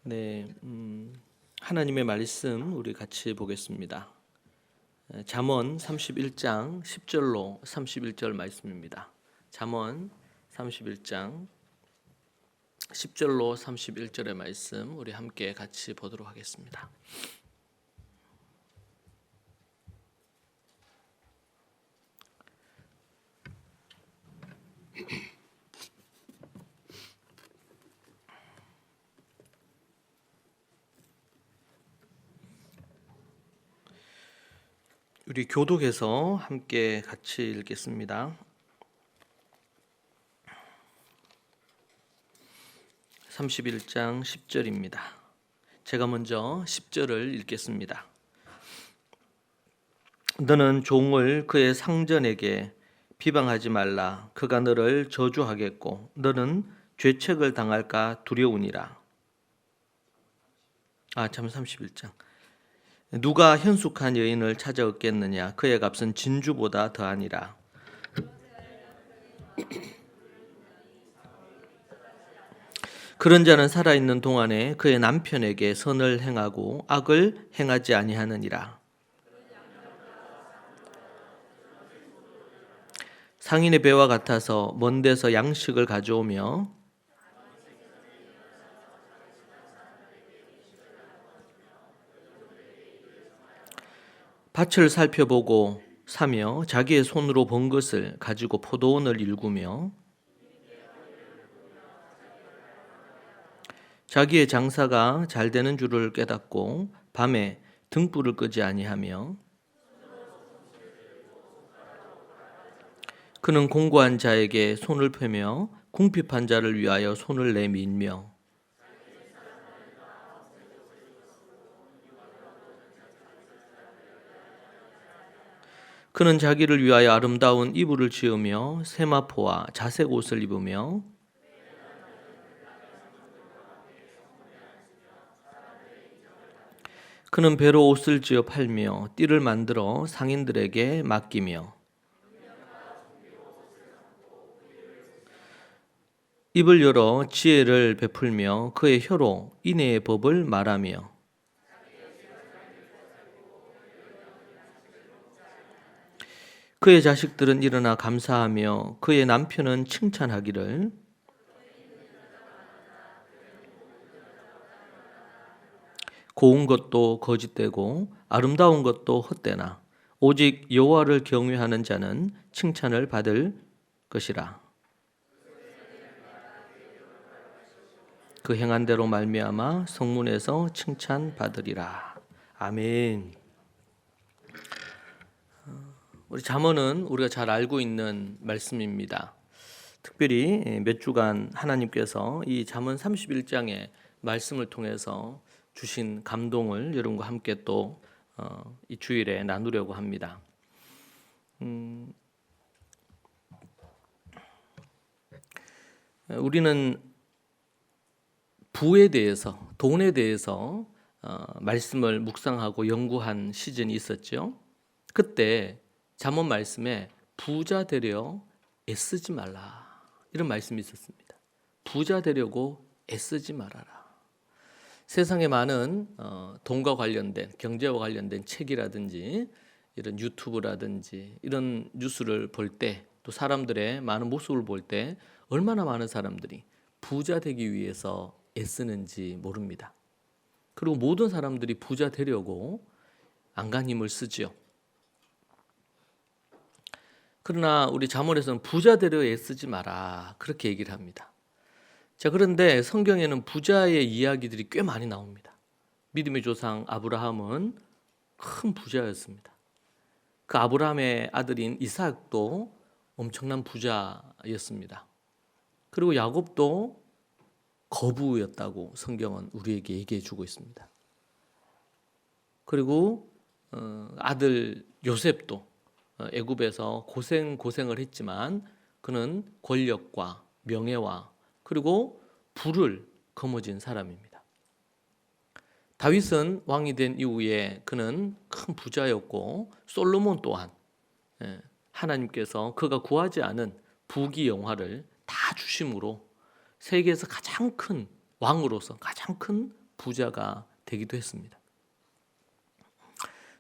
네, 하나님의 말씀 우리 같이 보겠습니다. 잠언 31장 10절로 31절 말씀입니다. 잠언 31장 10절로 31절의 말씀 우리 함께 같이 보도록 하겠습니다. 우리 교독에서 함께 같이 읽겠습니다. 31장 10절입니다. 제가 먼저 10절을 읽겠습니다. 너는 종을 그의 상전에게 비방하지 말라. 그가 너를 저주하겠고 너는 죄책을 당할까 두려우니라. 31장. 누가 현숙한 여인을 찾아 얻겠느냐? 그의 값은 진주보다 더하니라. 그런 자는 살아있는 동안에 그의 남편에게 선을 행하고 악을 행하지 아니하느니라. 상인의 배와 같아서 먼 데서 양식을 가져오며 밭을 살펴보고 사며 자기의 손으로 번 것을 가지고 포도원을 일구며 자기의 장사가 잘 되는 줄을 깨닫고 밤에 등불을 끄지 아니하며 그는 공고한 자에게 손을 펴며 궁핍한 자를 위하여 손을 내밀며 그는 자기를 위하여 아름다운 이불을 지으며 세마포와 자색 옷을 입으며 그는 배로 옷을 지어 팔며 띠를 만들어 상인들에게 맡기며 입을 열어 지혜를 베풀며 그의 혀로 인애의 법을 말하며 그의 자식들은 일어나 감사하며 그의 남편은 칭찬하기를 고운 것도 거짓되고 아름다운 것도 헛되나 오직 여호와를 경외하는 자는 칭찬을 받을 것이라. 그 행한 대로 말미암아 성문에서 칭찬받으리라. 아멘. 우리 잠언은 우리가 잘 알고 있는 말씀입니다. 특별히 몇 주간 하나님께서 이 잠언 31장의 말씀을 통해서 주신 감동을 여러분과 함께 또 이 주일에 나누려고 합니다. 우리는 부에 대해서, 돈에 대해서 말씀을 묵상하고 연구한 시즌이 있었죠. 그때 잠언 말씀에 부자 되려 애쓰지 말라 이런 말씀이 있었습니다. 부자 되려고 애쓰지 말아라. 세상에 많은 돈과 관련된 경제와 관련된 책이라든지 이런 유튜브라든지 이런 뉴스를 볼 때 또 사람들의 많은 모습을 볼 때 얼마나 많은 사람들이 부자 되기 위해서 애쓰는지 모릅니다. 그리고 모든 사람들이 부자 되려고 안간힘을 쓰지요. 그러나 우리 잠언에서는 부자 되려 애쓰지 마라 그렇게 얘기를 합니다. 자, 그런데 성경에는 부자의 이야기들이 꽤 많이 나옵니다. 믿음의 조상 아브라함은 큰 부자였습니다. 그 아브라함의 아들인 이삭도 엄청난 부자였습니다. 그리고 야곱도 거부였다고 성경은 우리에게 얘기해 주고 있습니다. 그리고 아들 요셉도 애굽에서 고생을 했지만 그는 권력과 명예와 그리고 부를 거머쥔 사람입니다. 다윗은 왕이 된 이후에 그는 큰 부자였고 솔로몬 또한 하나님께서 그가 구하지 않은 부귀 영화를 다 주심으로 세계에서 가장 큰 왕으로서 가장 큰 부자가 되기도 했습니다.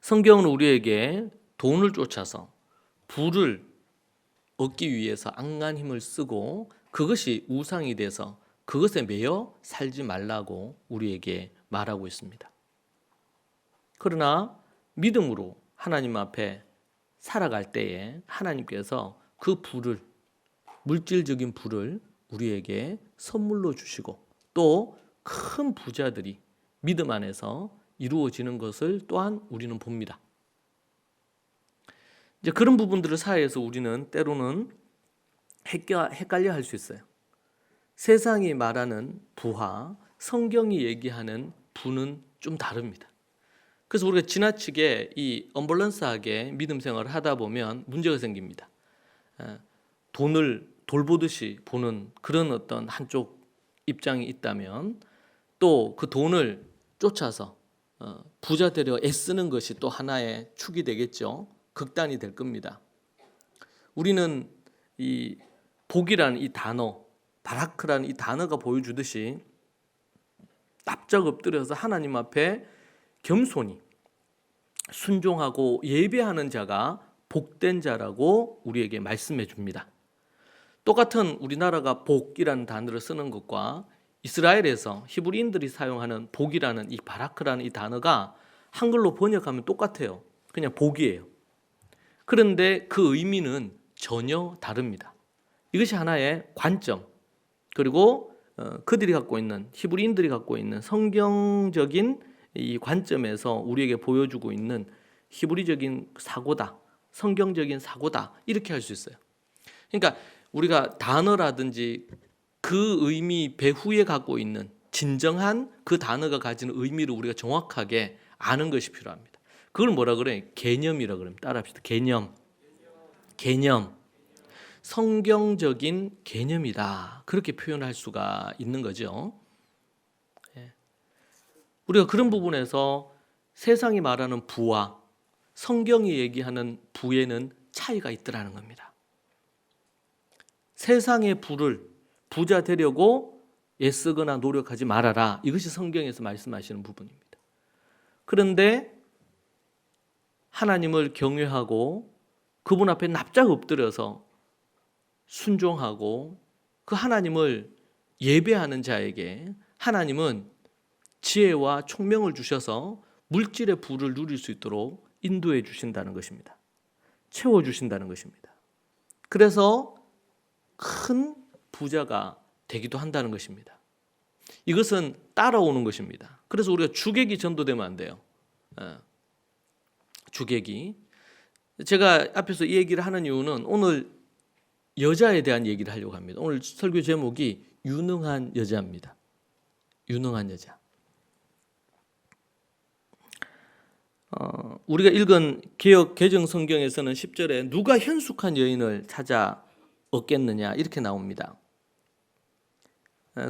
성경은 우리에게 돈을 쫓아서 부를 얻기 위해서 악한 힘을 쓰고 그것이 우상이 돼서 그것에 매여 살지 말라고 우리에게 말하고 있습니다. 그러나 믿음으로 하나님 앞에 살아갈 때에 하나님께서 그 부를, 물질적인 부를 우리에게 선물로 주시고 또 큰 부자들이 믿음 안에서 이루어지는 것을 또한 우리는 봅니다. 이제 그런 부분들을 사이에서 우리는 때로는 헷갈려 할 수 있어요. 세상이 말하는 부와 성경이 얘기하는 부는 좀 다릅니다. 그래서 우리가 지나치게 이 언밸런스하게 믿음 생활을 하다 보면 문제가 생깁니다. 돈을 돌보듯이 보는 그런 어떤 한쪽 입장이 있다면 또 그 돈을 쫓아서 부자 되려 애쓰는 것이 또 하나의 축이 되겠죠. 극단이 될 겁니다. 우리는 이 복이라는 이 단어, 바라크라는 이 단어가 보여주듯이 납작 엎드려서 하나님 앞에 겸손히 순종하고 예배하는 자가 복된 자라고 우리에게 말씀해 줍니다. 똑같은 우리나라가 복이라는 단어를 쓰는 것과 이스라엘에서 히브리인들이 사용하는 복이라는 이 바라크라는 이 단어가 한글로 번역하면 똑같아요. 그냥 복이에요. 그런데 그 의미는 전혀 다릅니다. 이것이 하나의 관점, 그리고 그들이 갖고 있는, 히브리인들이 갖고 있는 성경적인 이 관점에서 우리에게 보여주고 있는 히브리적인 사고다, 성경적인 사고다, 이렇게 할 수 있어요. 그러니까 우리가 단어라든지 그 의미 배후에 갖고 있는 진정한 그 단어가 가지는 의미를 우리가 정확하게 아는 것이 필요합니다. 그걸 뭐라 그래요? 개념이라 그럽니다. 따라합시다. 개념. 성경적인 개념이다. 그렇게 표현할 수가 있는 거죠. 우리가 그런 부분에서 세상이 말하는 부와 성경이 얘기하는 부에는 차이가 있더라는 겁니다. 세상의 부를 부자 되려고 애쓰거나 노력하지 말아라. 이것이 성경에서 말씀하시는 부분입니다. 그런데 하나님을 경외하고 그분 앞에 납작 엎드려서 순종하고 그 하나님을 예배하는 자에게 하나님은 지혜와 총명을 주셔서 물질의 부를 누릴 수 있도록 인도해 주신다는 것입니다. 채워 주신다는 것입니다. 그래서 큰 부자가 되기도 한다는 것입니다. 이것은 따라오는 것입니다. 그래서 우리가 주객이 전도되면 안 돼요. 주객이. 제가 앞에서 이 얘기를 하는 이유는 오늘 여자에 대한 얘기를 하려고 합니다. 오늘 설교 제목이 유능한 여자입니다. 유능한 여자. 우리가 읽은 개역 개정 성경에서는 10절에 누가 현숙한 여인을 찾아 얻겠느냐 이렇게 나옵니다.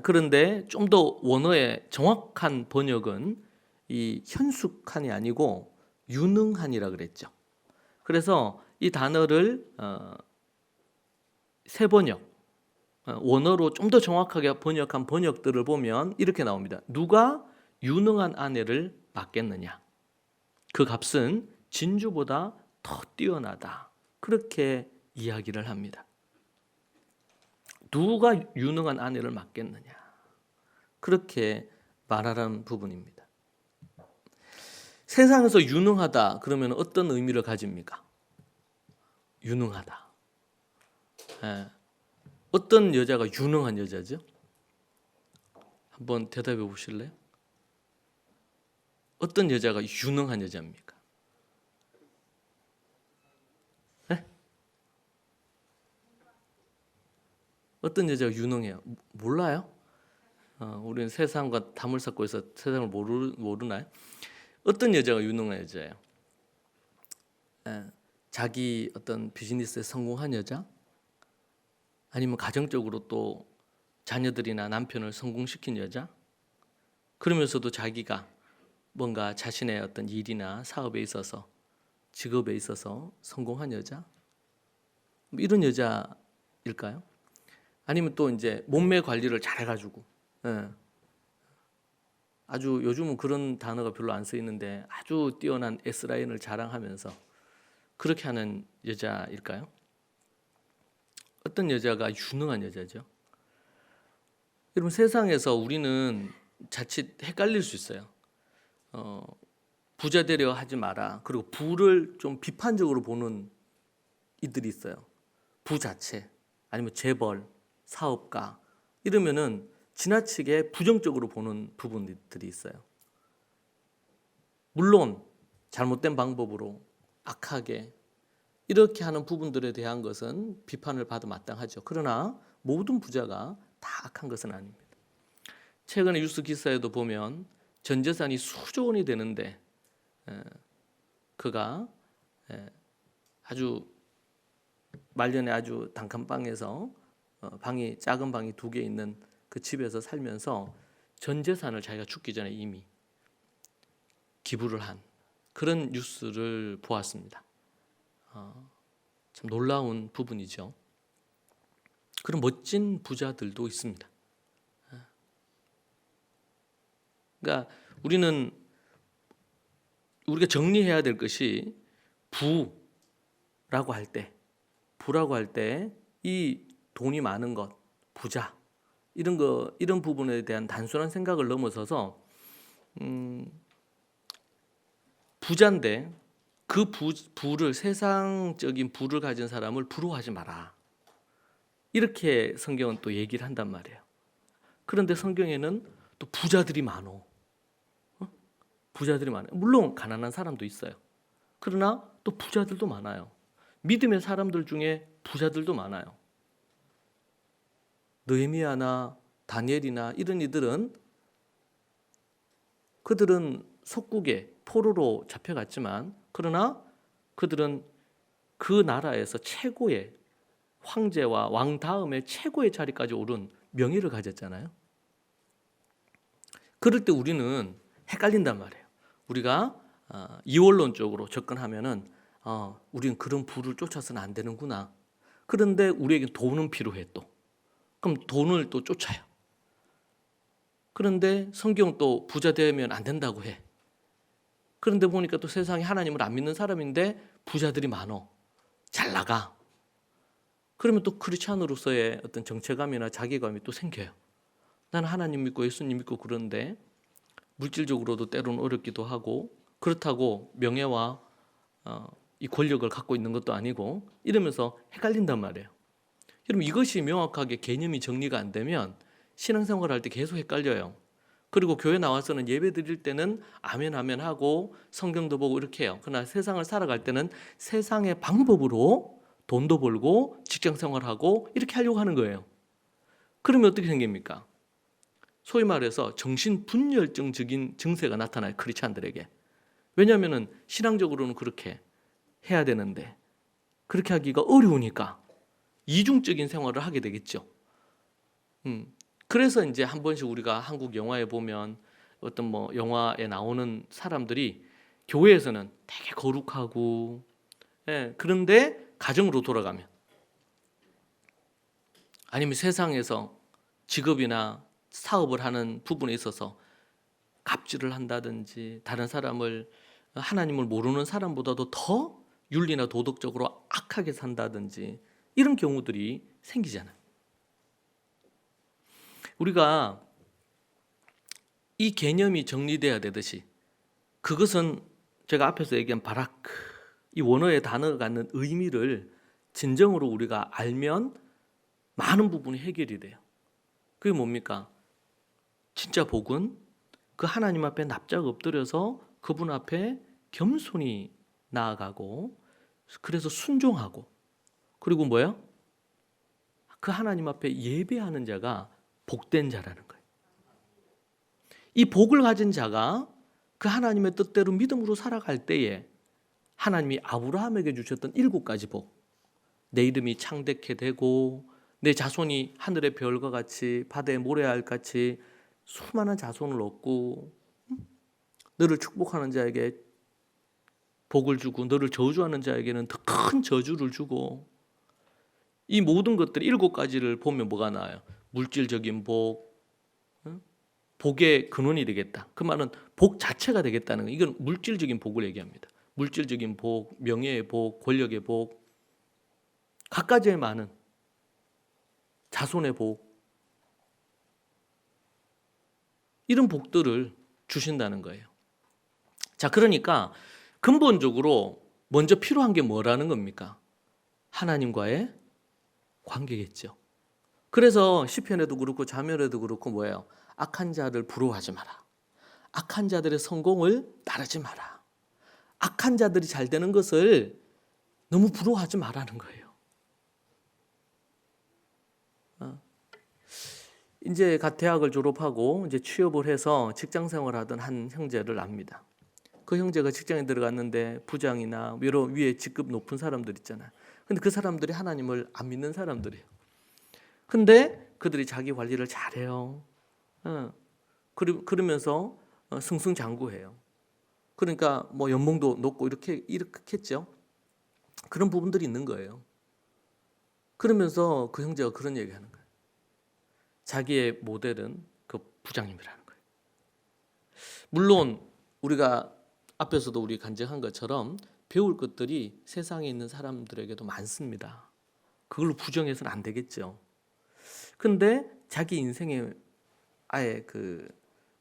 그런데 좀 더 원어의 정확한 번역은 이 현숙한이 아니고 유능한이라 그랬죠. 그래서 이 단어를 새 번역, 원어로 좀 더 정확하게 번역한 번역들을 보면 이렇게 나옵니다. 누가 유능한 아내를 맡겠느냐? 그 값은 진주보다 더 뛰어나다. 그렇게 이야기를 합니다. 누가 유능한 아내를 맡겠느냐? 그렇게 말하라는 부분입니다. 세상에서 유능하다 그러면 어떤 의미를 가집니까? 유능하다. 어떤 여자가 유능한 여자죠? 한번 대답해 보실래요? 어떤 여자가 유능한 여자입니까? 네? 어떤 여자가 유능해요? 몰라요? 우리는 세상과 담을 쌓고 있어 세상을 모르나요? 어떤 여자가 유능한 여자예요? 자기 어떤 비즈니스에 성공한 여자? 아니면 가정적으로 또 자녀들이나 남편을 성공시킨 여자? 그러면서도 자기가 뭔가 자신의 어떤 일이나 사업에 있어서 직업에 있어서 성공한 여자? 이런 여자일까요? 아니면 또 이제 몸매 관리를 잘해가지고 아주 요즘은 그런 단어가 별로 안 쓰이는데 아주 뛰어난 S라인을 자랑하면서 그렇게 하는 여자일까요? 어떤 여자가 유능한 여자죠? 여러분 세상에서 우리는 자칫 헷갈릴 수 있어요. 부자 되려 하지 마라. 그리고 부를 좀 비판적으로 보는 이들이 있어요. 부 자체 아니면 재벌, 사업가 이러면은 지나치게 부정적으로 보는 부분들이 있어요. 물론 잘못된 방법으로 악하게 이렇게 하는 부분들에 대한 것은 비판을 받아 마땅하죠. 그러나 모든 부자가 다 악한 것은 아닙니다. 최근에 뉴스 기사에도 보면 전 재산이 수조 원이 되는데 그가 아주 말년에 아주 단칸방에서 방이 작은 방이 2개 있는 그 집에서 살면서 전 재산을 자기가 죽기 전에 이미 기부를 한 그런 뉴스를 보았습니다. 참 놀라운 부분이죠. 그런 멋진 부자들도 있습니다. 그러니까 우리가 정리해야 될 것이 부라고 할 때 이 돈이 많은 것, 부자 이런 부분에 대한 단순한 생각을 넘어서서 부자인데 그 부를 세상적인 부를 가진 사람을 부러워하지 마라. 이렇게 성경은 또 얘기를 한단 말이에요. 그런데 성경에는 또 부자들이 많어. 부자들이 많아요. 물론 가난한 사람도 있어요. 그러나 또 부자들도 많아요. 믿음의 사람들 중에 부자들도 많아요. 느헤미야나 다니엘이나 이런 이들은 그들은 속국에 포로로 잡혀갔지만 그러나 그들은 그 나라에서 최고의 황제와 왕 다음에 최고의 자리까지 오른 명예를 가졌잖아요. 그럴 때 우리는 헷갈린단 말이에요. 우리가 이원론적으로 접근하면은 우리는 그런 부를 쫓아서는 안 되는구나. 그런데 우리에게 돈은 필요해 또. 그럼 돈을 또 쫓아요. 그런데 성경 또 부자 되면 안 된다고 해. 그런데 보니까 또 세상에 하나님을 안 믿는 사람인데 부자들이 많어. 잘 나가. 그러면 또 크리스찬으로서의 어떤 정체감이나 자괴감이 또 생겨요. 나는 하나님 믿고 예수님 믿고 그런데 물질적으로도 때로는 어렵기도 하고 그렇다고 명예와 이 권력을 갖고 있는 것도 아니고 이러면서 헷갈린단 말이에요. 여러분 이것이 명확하게 개념이 정리가 안 되면 신앙생활 할 때 계속 헷갈려요. 그리고 교회 나와서는 예배 드릴 때는 아멘 아멘 하고 성경도 보고 이렇게 해요. 그러나 세상을 살아갈 때는 세상의 방법으로 돈도 벌고 직장 생활하고 이렇게 하려고 하는 거예요. 그러면 어떻게 생깁니까? 소위 말해서 정신분열증적인 증세가 나타나요. 크리스찬들에게. 왜냐하면 신앙적으로는 그렇게 해야 되는데 그렇게 하기가 어려우니까 이중적인 생활을 하게 되겠죠. 그래서 이제 한 번씩 우리가 한국 영화에 보면 어떤 뭐 영화에 나오는 사람들이 교회에서는 되게 거룩하고 그런데 가정으로 돌아가면 아니면 세상에서 직업이나 사업을 하는 부분에 있어서 갑질을 한다든지 다른 사람을 하나님을 모르는 사람보다도 더 윤리나 도덕적으로 악하게 산다든지 이런 경우들이 생기잖아요. 우리가 이 개념이 정리돼야 되듯이 그것은 제가 앞에서 얘기한 바라크 이 원어의 단어가 갖는 의미를 진정으로 우리가 알면 많은 부분이 해결이 돼요. 그게 뭡니까? 진짜 복은 그 하나님 앞에 납작 엎드려서 그분 앞에 겸손히 나아가고 그래서 순종하고 그리고 뭐예요? 그 하나님 앞에 예배하는 자가 복된 자라는 거예요. 이 복을 가진 자가 그 하나님의 뜻대로 믿음으로 살아갈 때에 하나님이 아브라함에게 주셨던 7가지 복, 내 이름이 창대케 되고 내 자손이 하늘의 별과 같이 바다의 모래알 같이 수많은 자손을 얻고 너를 축복하는 자에게 복을 주고 너를 저주하는 자에게는 더 큰 저주를 주고 이 모든 것들 7가지를 보면 뭐가 나와요? 물질적인 복, 복의 근원이 되겠다. 그 말은 복 자체가 되겠다는 거. 이건 물질적인 복을 얘기합니다. 물질적인 복, 명예의 복, 권력의 복, 갖가지의 많은 자손의 복, 이런 복들을 주신다는 거예요. 자, 그러니까 근본적으로 먼저 필요한 게 뭐라는 겁니까? 하나님과의 관계겠죠. 그래서 시편에도 그렇고 자멸에도 그렇고 뭐예요? 악한 자를 부러워하지 마라. 악한 자들의 성공을 따르지 마라. 악한 자들이 잘 되는 것을 너무 부러워하지 말라는 거예요. 이제 갓 대학을 졸업하고 이제 취업을 해서 직장 생활하던 한 형제를 압니다. 그 형제가 직장에 들어갔는데 부장이나 여러 위에 직급 높은 사람들 있잖아요. 근데 그 사람들이 하나님을 안 믿는 사람들이에요. 근데 그들이 자기 관리를 잘해요. 그러면서 승승장구해요. 그러니까 뭐 연봉도 높고 이렇게 했죠. 그런 부분들이 있는 거예요. 그러면서 그 형제가 그런 얘기하는 거예요. 자기의 모델은 그 부장님이라는 거예요. 물론 우리가 앞에서도 우리 간증한 것처럼 배울 것들이 세상에 있는 사람들에게도 많습니다. 그걸로 부정해서는 안 되겠죠. 근데 자기 인생의 아예 그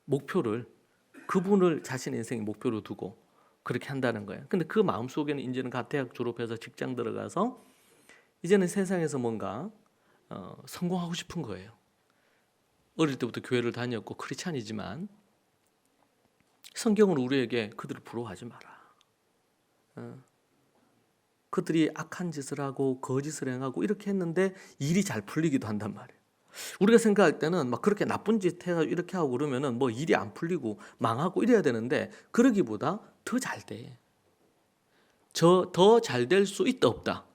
목표를 그분을 자신의 인생의 목표로 두고 그렇게 한다는 거예요. 근데 그 마음속에는 이제는 갓 대학 졸업해서 직장 들어가서 이제는 세상에서 뭔가 성공하고 싶은 거예요. 어릴 때부터 교회를 다녔고 크리스찬이지만 성경은 우리에게 그들을 부러워하지 마라. 그들이 악한 짓을 하고 거짓을 행하고 이렇게 했는데 일이 잘 풀리기도 한단 말이에요. 우리가 생각할 때는 막 그렇게 나쁜 짓 해가지고 이렇게 하고 그러면은 뭐 일이 안 풀리고 망하고 이래야 되는데 그러기보다 더 잘 돼. 더 잘 될 수 있다 없다?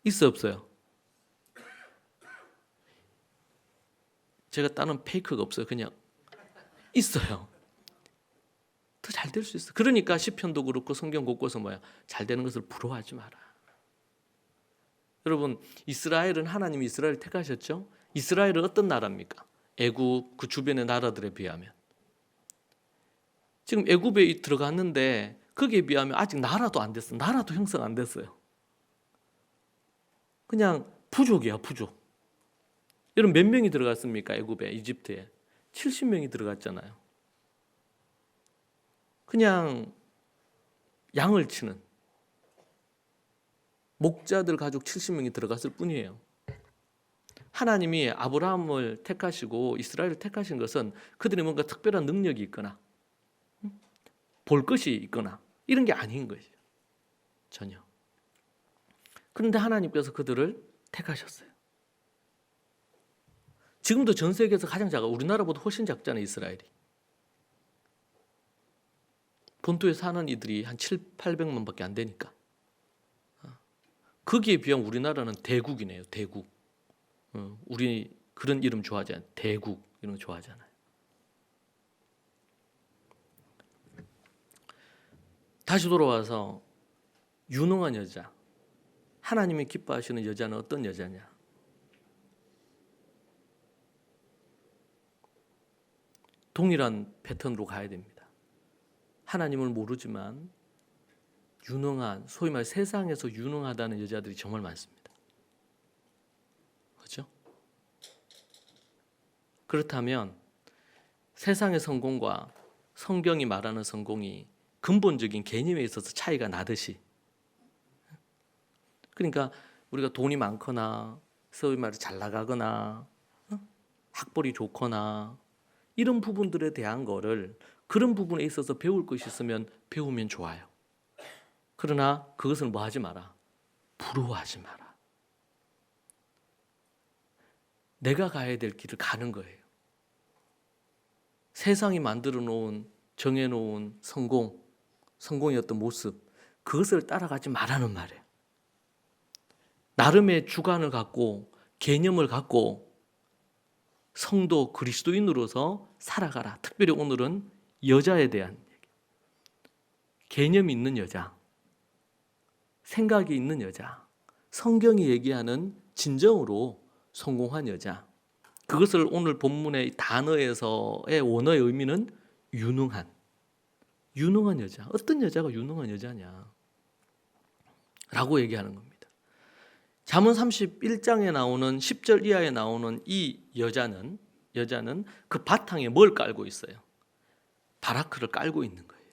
있어 없어요? 제가 따는 페이크가 없어요. 그냥 있어요. 더 잘 될 수 있어. 그러니까 시편도 그렇고 성경 곳곳에 뭐야? 잘 되는 것을 부러워하지 마라. 여러분, 이스라엘은 하나님이 이스라엘을 택하셨죠? 이스라엘은 어떤 나라입니까? 애굽 그 주변의 나라들에 비하면 지금 애굽에 들어갔는데 거기에 비하면 아직 나라도 안 됐어. 나라도 형성 안 됐어요. 그냥 부족이야, 부족. 여러분 몇 명이 들어갔습니까? 애굽에, 이집트에 70명이 들어갔잖아요. 그냥 양을 치는 목자들 가족 70명이 들어갔을 뿐이에요. 하나님이 아브라함을 택하시고 이스라엘을 택하신 것은 그들이 뭔가 특별한 능력이 있거나 볼 것이 있거나 이런 게 아닌 것이죠. 전혀. 그런데 하나님께서 그들을 택하셨어요. 지금도 전 세계에서 가장 작아. 우리나라보다 훨씬 작잖아요, 이스라엘이. 본토에 사는 이들이 한 7, 800만 밖에 안 되니까. 거기에 비하면 우리나라는 대국이네요. 대국. 우리 그런 이름 좋아하잖아요. 대국 이런 거 좋아하잖아요. 다시 돌아와서 유능한 여자. 하나님이 기뻐하시는 여자는 어떤 여자냐? 동일한 패턴으로 가야 됩니다. 하나님을 모르지만 유능한, 소위 말 세상에서 유능하다는 여자들이 정말 많습니다. 그렇죠? 그렇다면 세상의 성공과 성경이 말하는 성공이 근본적인 개념에 있어서 차이가 나듯이, 그러니까 우리가 돈이 많거나 소위 말해 잘 나가거나 학벌이 좋거나 이런 부분들에 대한 거를 그런 부분에 있어서 배울 것이 있으면 배우면 좋아요. 그러나 그것을 뭐 하지 마라? 부러워하지 마라. 내가 가야 될 길을 가는 거예요. 세상이 만들어 놓은, 정해 놓은 성공의 어떤 모습, 그것을 따라가지 말라는 말이에요. 나름의 주관을 갖고 개념을 갖고 성도 그리스도인으로서 살아가라. 특별히 오늘은 여자에 대한 얘기. 개념이 있는 여자, 생각이 있는 여자, 성경이 얘기하는 진정으로 성공한 여자, 그것을 오늘 본문의 단어에서의 원어의 의미는 유능한 여자. 어떤 여자가 유능한 여자냐 라고 얘기하는 겁니다. 잠언 31장에 나오는 10절 이하에 나오는 이 여자는 그 바탕에 뭘 깔고 있어요? 바라크를 깔고 있는 거예요.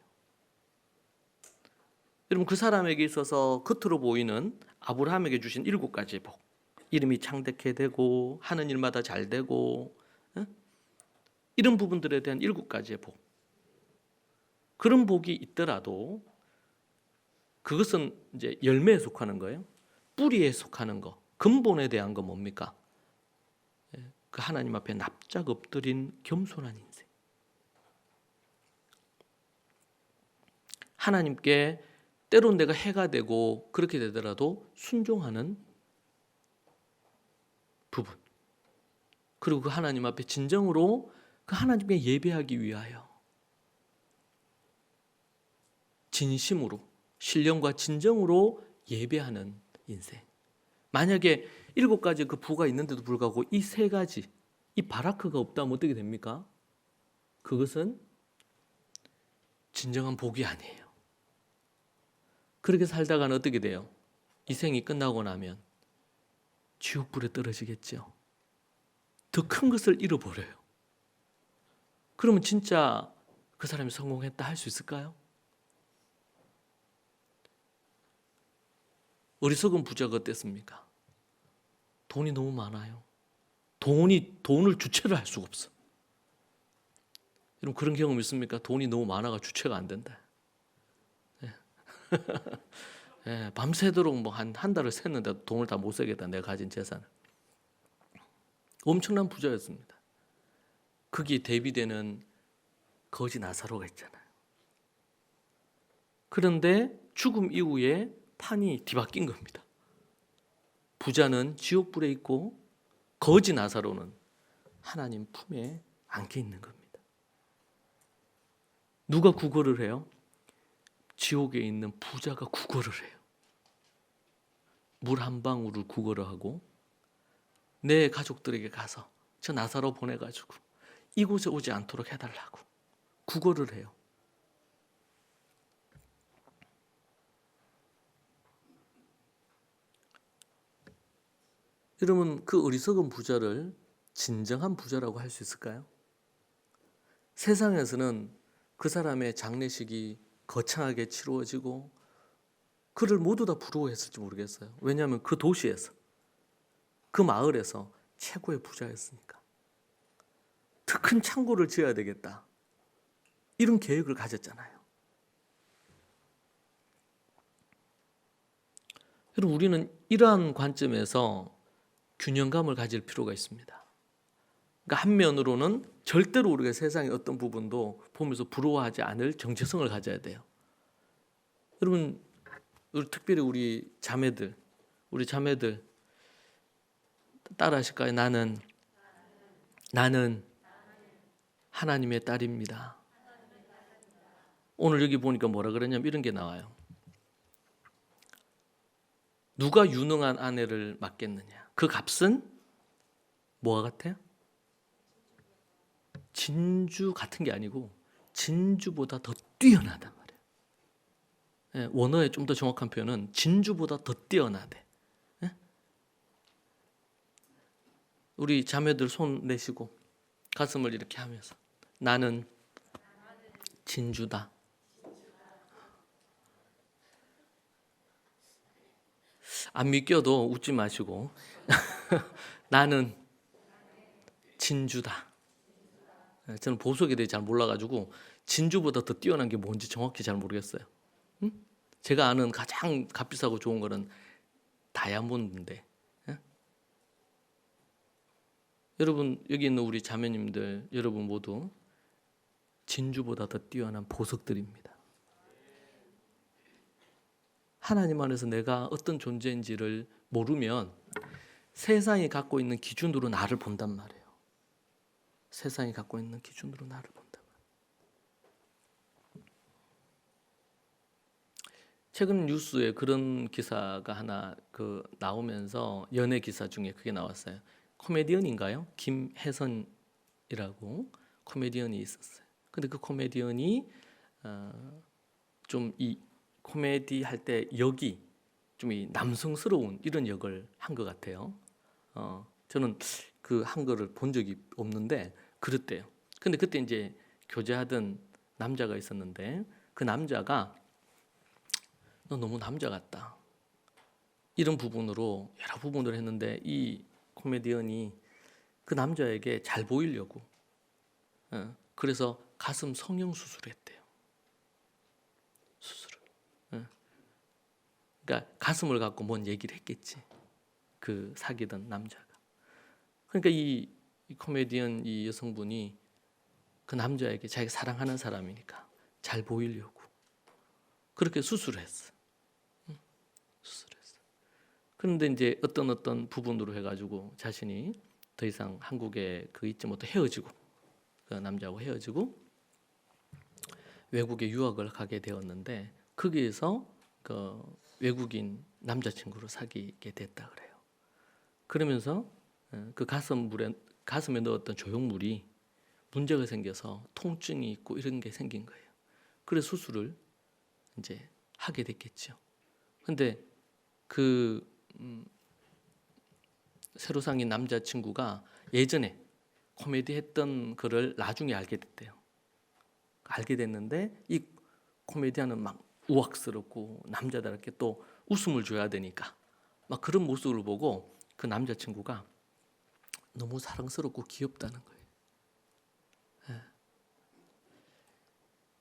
여러분, 그 사람에게 있어서 겉으로 보이는 아브라함에게 주신 7가지의 복, 이름이 창대케 되고 하는 일마다 잘 되고, 이런 부분들에 대한 7가지의 복, 그런 복이 있더라도 그것은 이제 열매에 속하는 거예요. 뿌리에 속하는 거, 근본에 대한 거 뭡니까? 그 하나님 앞에 납작 엎드린 겸손한 인생. 하나님께 때론 내가 해가 되고 그렇게 되더라도 순종하는 부분. 그리고 그 하나님 앞에 진정으로 그 하나님께 예배하기 위하여 진심으로, 신령과 진정으로 예배하는 인생. 만약에 7가지 그 부가 있는데도 불구하고 이 3가지, 이 바라크가 없다면 어떻게 됩니까? 그것은 진정한 복이 아니에요. 그렇게 살다가는 어떻게 돼요? 이 생이 끝나고 나면 지옥불에 떨어지겠죠. 더 큰 것을 잃어버려요. 그러면 진짜 그 사람이 성공했다 할 수 있을까요? 어리석은 부자가 어땠습니까? 돈이 너무 많아요. 돈을 주체를 할 수가 없어. 여러분, 그런 경험 있습니까? 돈이 너무 많아가 주체가 안 된다. 예, 밤새도록 뭐 한 달을 샜는데 돈을 다 못 쓰겠다. 내가 가진 재산을. 엄청난 부자였습니다. 거기에 대비되는 거지 나사로가 있잖아요. 그런데 죽음 이후에 판이 뒤바뀐 겁니다. 부자는 지옥불에 있고 거지 나사로는 하나님 품에 안겨 있는 겁니다. 누가 구걸을 해요? 지옥에 있는 부자가 구걸을 해요. 물 한 방울을 구걸을 하고 내 가족들에게 가서 저 나사로 보내가지고 이곳에 오지 않도록 해달라고 구걸을 해요. 여러분, 그 어리석은 부자를 진정한 부자라고 할 수 있을까요? 세상에서는 그 사람의 장례식이 거창하게 치루어지고 그를 모두 다 부러워했을지 모르겠어요. 왜냐하면 그 도시에서, 그 마을에서 최고의 부자였으니까. 더 큰 창고를 지어야 되겠다, 이런 계획을 가졌잖아요. 여러분, 우리는 이러한 관점에서 균형감을 가질 필요가 있습니다. 그러니까 한면으로는 절대로 우리가 세상의 어떤 부분도 보면서 부러워하지 않을 정체성을 가져야 돼요. 여러분, 특별히 우리 자매들 따라 하실까요? 나는 하나님의 딸입니다. 오늘 여기 보니까 뭐라 그러냐면 이런 게 나와요. 누가 유능한 아내를 맡겠느냐? 그 값은 뭐가 같아요? 진주 같은 게 아니고 진주보다 더 뛰어나단 말이에요. 예, 원어의 좀 더 정확한 표현은 진주보다 더 뛰어나대. 예? 우리 자매들 손 내시고 가슴을 이렇게 하면서 나는 진주다. 안 믿겨도 웃지 마시고 나는 진주다. 저는 보석에 대해 잘 몰라가지고 진주보다 더 뛰어난 게 뭔지 정확히 잘 모르겠어요. 응? 제가 아는 가장 값비싸고 좋은 거는 다이아몬드인데, 여러분, 여기 있는 우리 자매님들 여러분 모두 진주보다 더 뛰어난 보석들입니다. 하나님 안에서 내가 어떤 존재인지를 모르면 세상이 갖고 있는 기준으로 나를 본단 말이에요. 세상이 갖고 있는 기준으로 나를 본단 말이에요. 최근 뉴스에 그런 기사가 하나 나오면서 연예 기사 중에 그게 나왔어요. 코미디언인가요? 김혜선이라고 코미디언이 있었어요. 근데 그 코미디언이 좀 이 코미디 할 때 역이 좀 이 남성스러운 이런 역을 한 것 같아요. 저는 그 한 거를 본 적이 없는데 그랬대요. 근데 그때 이제 교제하던 남자가 있었는데 그 남자가 너 너무 남자 같다. 이런 부분으로 여러 부분을 했는데 이 코미디언이 그 남자에게 잘 보이려고 그래서 가슴 성형 수술했대요. 수술을. 그러니까 가슴을 갖고 뭔 얘기를 했겠지. 그 사귀던 남자가. 그러니까 이 코미디언 이 여성분이 그 남자에게 자기가 사랑하는 사람이니까 잘 보이려고 그렇게 수술을 했어. 수술했어. 그런데 이제 어떤 부분으로 해가지고 자신이 더 이상 한국에 그 있지 못해 헤어지고 그 남자하고 헤어지고 외국에 유학을 가게 되었는데 거기에서 그 외국인 남자친구를 사귀게 됐다 그래요. 그러면서 그 가슴에 넣었던 조형물이 문제가 생겨서 통증이 있고 이런 게 생긴 거예요. 그래서 수술을 이제 하게 됐겠죠. 근데 그 새로 사귄 남자친구가 예전에 코미디 했던 거를 나중에 알게 됐대요. 알게 됐는데 이 코미디언은 막 우악스럽고 남자답게 또 웃음을 줘야 되니까 막 그런 모습을 보고 그 남자친구가 너무 사랑스럽고 귀엽다는 거예요.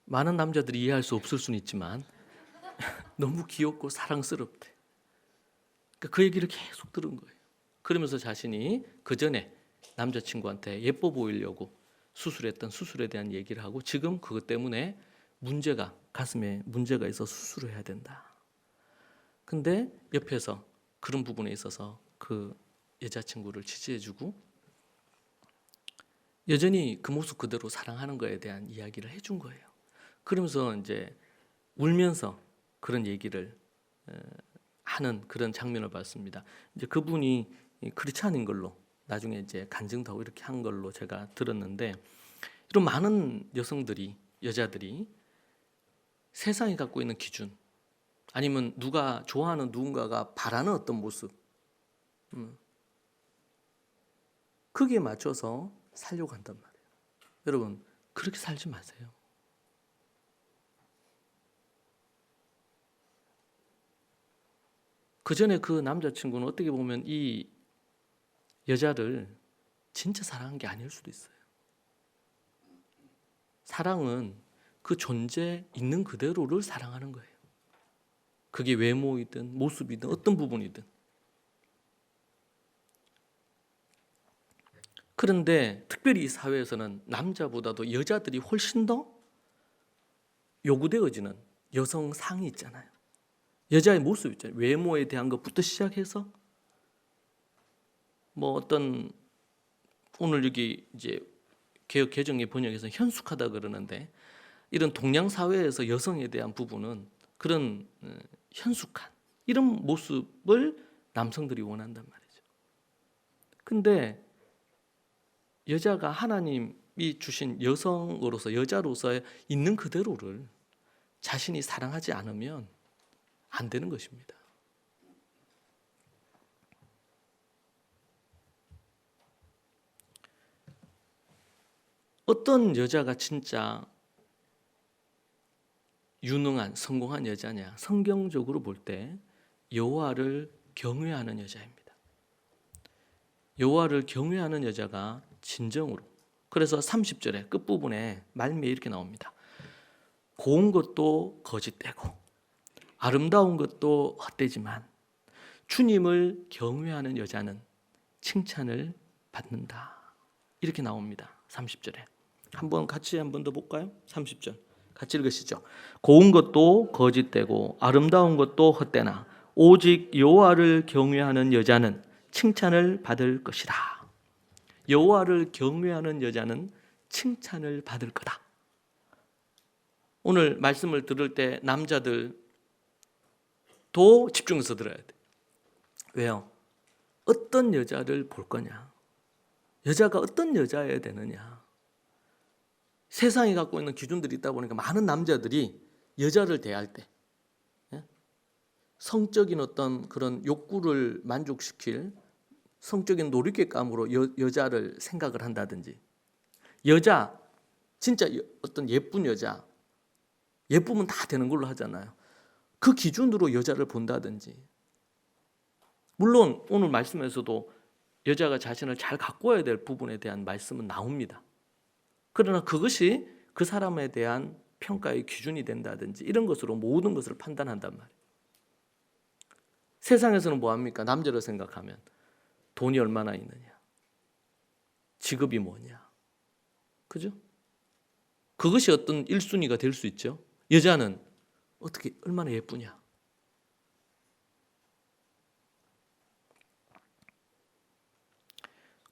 많은 남자들이 이해할 수 없을 수는 있지만 너무 귀엽고 사랑스럽대. 그러니까 그 얘기를 계속 들은 거예요. 그러면서 자신이 그 전에 남자친구한테 예뻐 보이려고 수술했던 수술에 대한 얘기를 하고 지금 그것 때문에 가슴에 문제가 있어서 수술을 해야 된다. 근데 옆에서 그런 부분에 있어서 그 여자친구를 지지해주고 여전히 그 모습 그대로 사랑하는 거에 대한 이야기를 해준 거예요. 그러면서 이제 울면서 그런 얘기를 하는 그런 장면을 봤습니다. 이제 그분이 크리스찬인 걸로 나중에 이제 간증도 하고 이렇게 한 걸로 제가 들었는데 이런 많은 여자들이 세상이 갖고 있는 기준 아니면 누가 좋아하는 누군가가 바라는 어떤 모습 거기에 맞춰서 살려고 한단 말이에요. 여러분 그렇게 살지 마세요. 그 전에 그 남자친구는 어떻게 보면 이 여자를 진짜 사랑한 게 아닐 수도 있어요. 사랑은 그 존재 있는 그대로를 사랑하는 거예요. 그게 외모이든 모습이든 어떤 부분이든. 그런데 특별히 이 사회에서는 남자보다도 여자들이 훨씬 더 요구되어지는 여성상이 있잖아요. 여자의 모습 있잖아요. 외모에 대한 것부터 시작해서 뭐 어떤 오늘 여기 이제 개혁 개정의 번역에서 현숙하다 그러는데 이런 동양 사회에서 여성에 대한 부분은 그런 현숙한 이런 모습을 남성들이 원한단 말이죠. 근데 여자가 하나님이 주신 여성으로서 여자로서 있는 그대로를 자신이 사랑하지 않으면 안 되는 것입니다. 어떤 여자가 진짜 유능한 성공한 여자냐? 성경적으로 볼 때 여호와를 경외하는 여자입니다. 여호와를 경외하는 여자가 진정으로 그래서 30절에 끝부분에 말미에 이렇게 나옵니다. 고운 것도 거짓되고 아름다운 것도 헛되지만 주님을 경외하는 여자는 칭찬을 받는다. 이렇게 나옵니다. 30절에. 같이 한 번 더 볼까요? 30절. 같이 읽으시죠. 고운 것도 거짓되고 아름다운 것도 헛되나 오직 여호와를 경외하는 여자는 칭찬을 받을 것이라. 여호와를 경외하는 여자는 칭찬을 받을 거다. 오늘 말씀을 들을 때 남자들도 집중해서 들어야 돼. 왜요? 어떤 여자를 볼 거냐? 여자가 어떤 여자여야 되느냐. 세상이 갖고 있는 기준들이 있다 보니까 많은 남자들이 여자를 대할 때 성적인 어떤 그런 욕구를 만족시킬 성적인 놀이객감으로 여자를 생각을 한다든지, 여자 진짜 어떤 예쁜 여자, 예쁘면 다 되는 걸로 하잖아요. 그 기준으로 여자를 본다든지. 물론 오늘 말씀에서도 여자가 자신을 잘 가꿔야 될 부분에 대한 말씀은 나옵니다. 그러나 그것이 그 사람에 대한 평가의 기준이 된다든지 이런 것으로 모든 것을 판단한단 말이에요. 세상에서는 뭐합니까? 남자를 생각하면 돈이 얼마나 있느냐, 직업이 뭐냐, 그죠? 그것이 어떤 1순위가 될 수 있죠. 여자는 어떻게 얼마나 예쁘냐,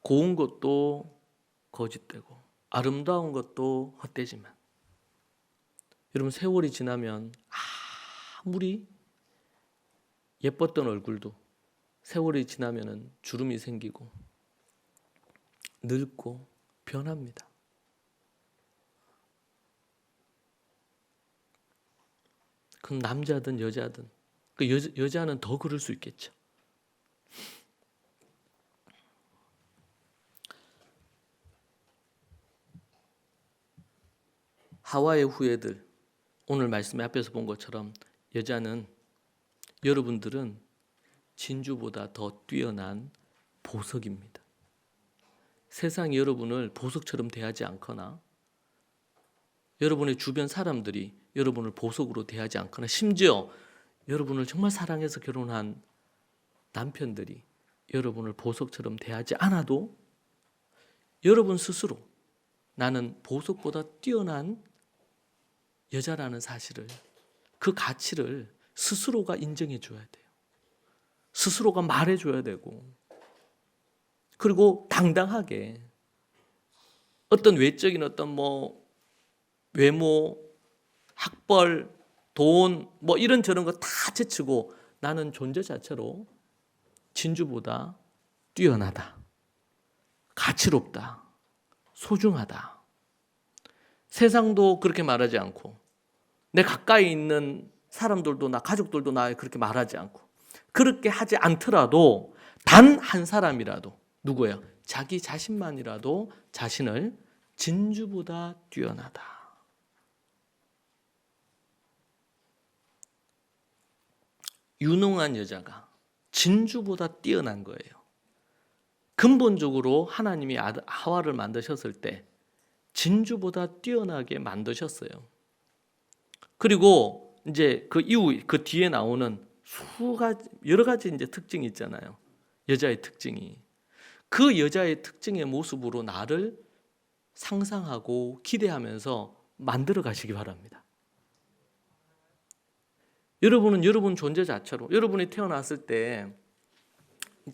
고운 것도 거짓되고 아름다운 것도 헛되지만, 여러분 세월이 지나면 아무리 예뻤던 얼굴도 세월이 지나면 주름이 생기고 늙고 변합니다. 그건 남자든 여자든, 그 여자는 더 그럴 수 있겠죠. 하와의 후예들, 오늘 말씀에 앞에서 본 것처럼 여러분들은 진주보다 더 뛰어난 보석입니다. 세상이 여러분을 보석처럼 대하지 않거나, 여러분의 주변 사람들이 여러분을 보석으로 대하지 않거나, 심지어 여러분을 정말 사랑해서 결혼한 남편들이 여러분을 보석처럼 대하지 않아도 여러분 스스로 나는 보석보다 뛰어난 여자라는 사실을, 그 가치를 스스로가 인정해 줘야 돼요. 스스로가 말해 줘야 되고, 그리고 당당하게 어떤 외적인 어떤 외모, 학벌, 돈 이런저런 거 다 제치고 나는 존재 자체로 진주보다 뛰어나다, 가치롭다, 소중하다. 세상도 그렇게 말하지 않고, 내 가까이 있는 사람들도, 나 가족들도 나 그렇게 말하지 않고, 그렇게 하지 않더라도 단 한 사람이라도, 누구예요? 자기 자신만이라도 자신을 진주보다 뛰어나다. 유능한 여자가 진주보다 뛰어난 거예요. 근본적으로 하나님이 하와를 만드셨을 때 진주보다 뛰어나게 만드셨어요. 그리고 이제 그 이후 그 뒤에 나오는 여러 가지 이제 특징이 있잖아요. 여자의 특징이. 그 여자의 특징의 모습으로 나를 상상하고 기대하면서 만들어 가시기 바랍니다. 여러분은 여러분 존재 자체로, 여러분이 태어났을 때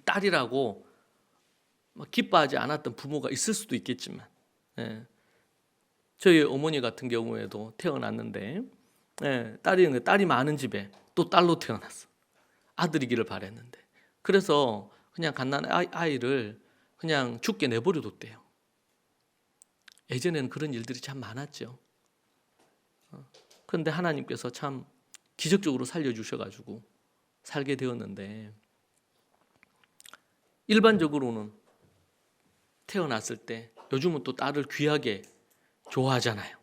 딸이라고 기뻐하지 않았던 부모가 있을 수도 있겠지만, 저희 어머니 같은 경우에도 태어났는데, 딸이 많은 집에 또 딸로 태어났어. 아들이기를 바랬는데, 그래서 그냥 갓난아기 아이를 그냥 죽게 내버려뒀대요. 예전에는 그런 일들이 참 많았죠. 그런데 하나님께서 참 기적적으로 살려주셔가지고 살게 되었는데, 일반적으로는 태어났을 때, 요즘은 또 딸을 귀하게 좋아하잖아요.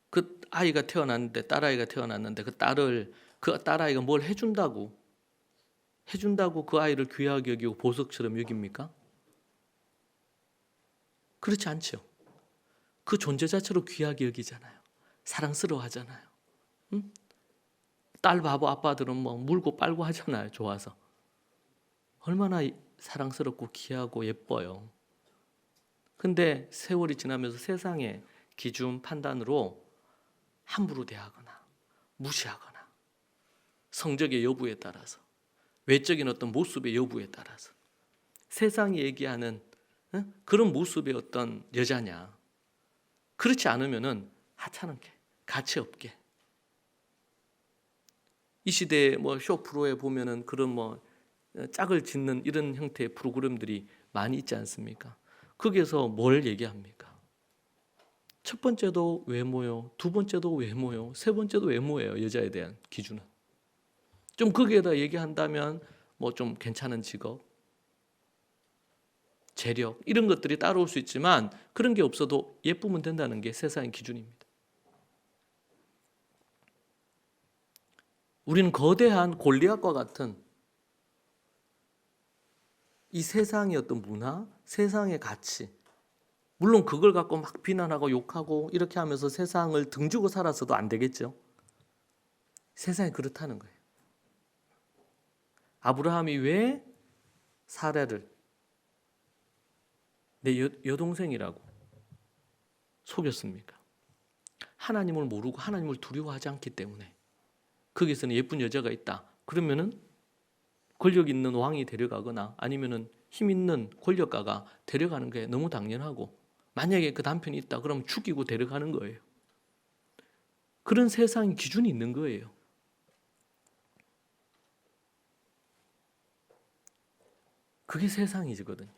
그 아이가 태어났는데, 딸아이가 태어났는데, 그 딸아이가 뭘 해준다고 그 아이를 귀하게 여기고 보석처럼 여깁니까? 그렇지 않죠. 그 존재 자체로 귀하게 여기잖아요. 사랑스러워하잖아요. 응? 딸 바보 아빠들은 물고 빨고 하잖아요. 좋아서. 얼마나 사랑스럽고 귀하고 예뻐요. 근데 세월이 지나면서 세상의 기준 판단으로 함부로 대하거나 무시하거나, 성적의 여부에 따라서, 외적인 어떤 모습의 여부에 따라서 세상이 얘기하는 그런 모습의 어떤 여자냐, 그렇지 않으면은 하찮게, 가치 없게. 이 시대의 쇼 프로에 보면은 그런 짝을 짓는 이런 형태의 프로그램들이 많이 있지 않습니까? 거기에서 뭘 얘기합니까? 첫 번째도 외모요, 두 번째도 외모요, 세 번째도 외모예요. 여자에 대한 기준은. 좀 거기에다 얘기한다면 뭐 좀 괜찮은 직업, 재력 이런 것들이 따라올 수 있지만 그런 게 없어도 예쁘면 된다는 게 세상의 기준입니다. 우리는 거대한 골리앗과 같은 이 세상의 어떤 문화, 세상의 가치, 물론 그걸 갖고 막 비난하고 욕하고 이렇게 하면서 세상을 등지고 살아서도 안 되겠죠. 세상이 그렇다는 거예요. 아브라함이 왜 사라를 내 여동생이라고 속였습니까? 하나님을 모르고 하나님을 두려워하지 않기 때문에. 거기서는 예쁜 여자가 있다. 그러면은 권력 있는 왕이 데려가거나 아니면은 힘 있는 권력가가 데려가는 게 너무 당연하고, 만약에 그 남편이 있다 그러면 죽이고 데려가는 거예요. 그런 세상의 기준이 있는 거예요. 그게 세상이거든요.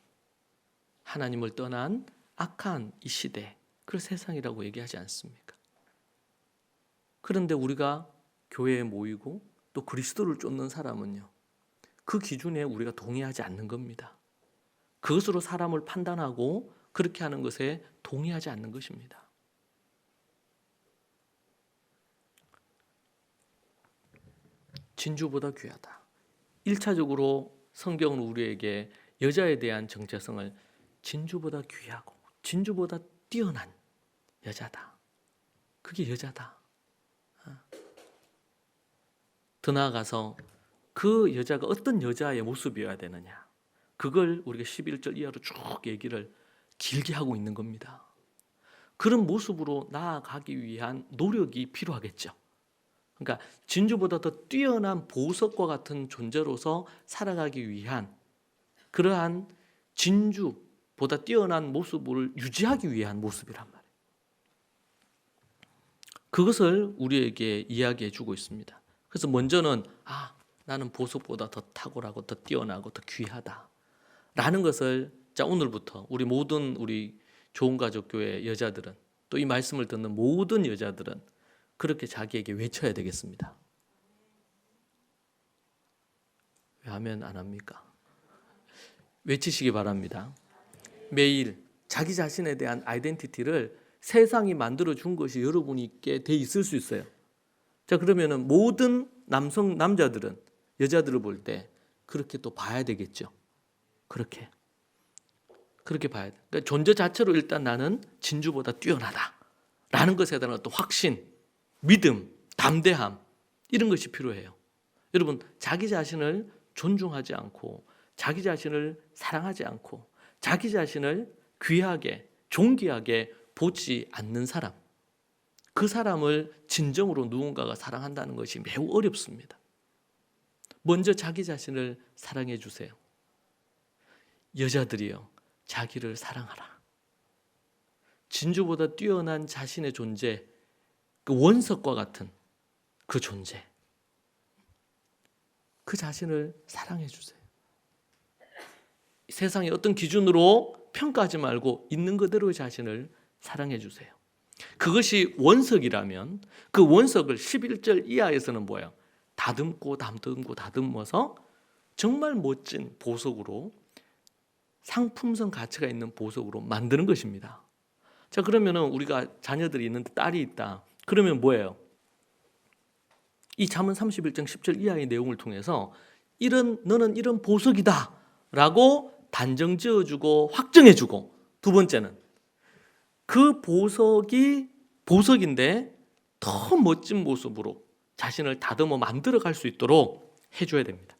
하나님을 떠난 악한 이 시대, 그걸 세상이라고 얘기하지 않습니까? 그런데 우리가 교회에 모이고 또 그리스도를 쫓는 사람은요, 그 기준에 우리가 동의하지 않는 겁니다. 그것으로 사람을 판단하고 그렇게 하는 것에 동의하지 않는 것입니다. 진주보다 귀하다. 1차적으로 성경은 우리에게 여자에 대한 정체성을 진주보다 귀하고 진주보다 뛰어난 여자다. 그게 여자다. 더 나아가서 그 여자가 어떤 여자의 모습이어야 되느냐, 그걸 우리가 11절 이하로 쭉 얘기를 길게 하고 있는 겁니다. 그런 모습으로 나아가기 위한 노력이 필요하겠죠. 그러니까 진주보다 더 뛰어난 보석과 같은 존재로서 살아가기 위한, 그러한 진주보다 뛰어난 모습을 유지하기 위한 모습이란 말이에요. 그것을 우리에게 이야기해 주고 있습니다. 그래서 먼저는 나는 보석보다 더 탁월하고 더 뛰어나고 더 귀하다 라는 것을, 자, 오늘부터 우리 좋은 가족 교회 여자들은, 또 이 말씀을 듣는 모든 여자들은 그렇게 자기에게 외쳐야 되겠습니다. 왜 하면 안 합니까? 외치시기 바랍니다. 매일 자기 자신에 대한 아이덴티티를 세상이 만들어 준 것이 여러분께 돼 있을 수 있어요. 자, 그러면은 모든 남자들은 여자들을 볼 때 그렇게 또 봐야 되겠죠. 그렇게 봐야 돼. 그러니까 존재 자체로 일단 나는 진주보다 뛰어나다라는 것에 대한 어떤 확신, 믿음, 담대함, 이런 것이 필요해요. 여러분, 자기 자신을 존중하지 않고 자기 자신을 사랑하지 않고 자기 자신을 귀하게 존귀하게 보지 않는 사람, 그 사람을 진정으로 누군가가 사랑한다는 것이 매우 어렵습니다. 먼저 자기 자신을 사랑해 주세요. 여자들이요, 자기를 사랑하라. 진주보다 뛰어난 자신의 존재, 그 원석과 같은 그 존재, 그 자신을 사랑해 주세요. 세상의 어떤 기준으로 평가하지 말고 있는 그대로의 자신을 사랑해 주세요. 그것이 원석이라면 그 원석을 11절 이하에서는 뭐예요? 다듬어서 정말 멋진 보석으로, 상품성 가치가 있는 보석으로 만드는 것입니다. 자, 그러면은 우리가 자녀들이 있는데 딸이 있다. 그러면 뭐예요? 이 잠언 31장 10절 이하의 내용을 통해서 너는 이런 보석이다 라고 단정 지어주고 확정해주고, 두 번째는 그 보석인데 더 멋진 모습으로 자신을 다듬어 만들어갈 수 있도록 해줘야 됩니다.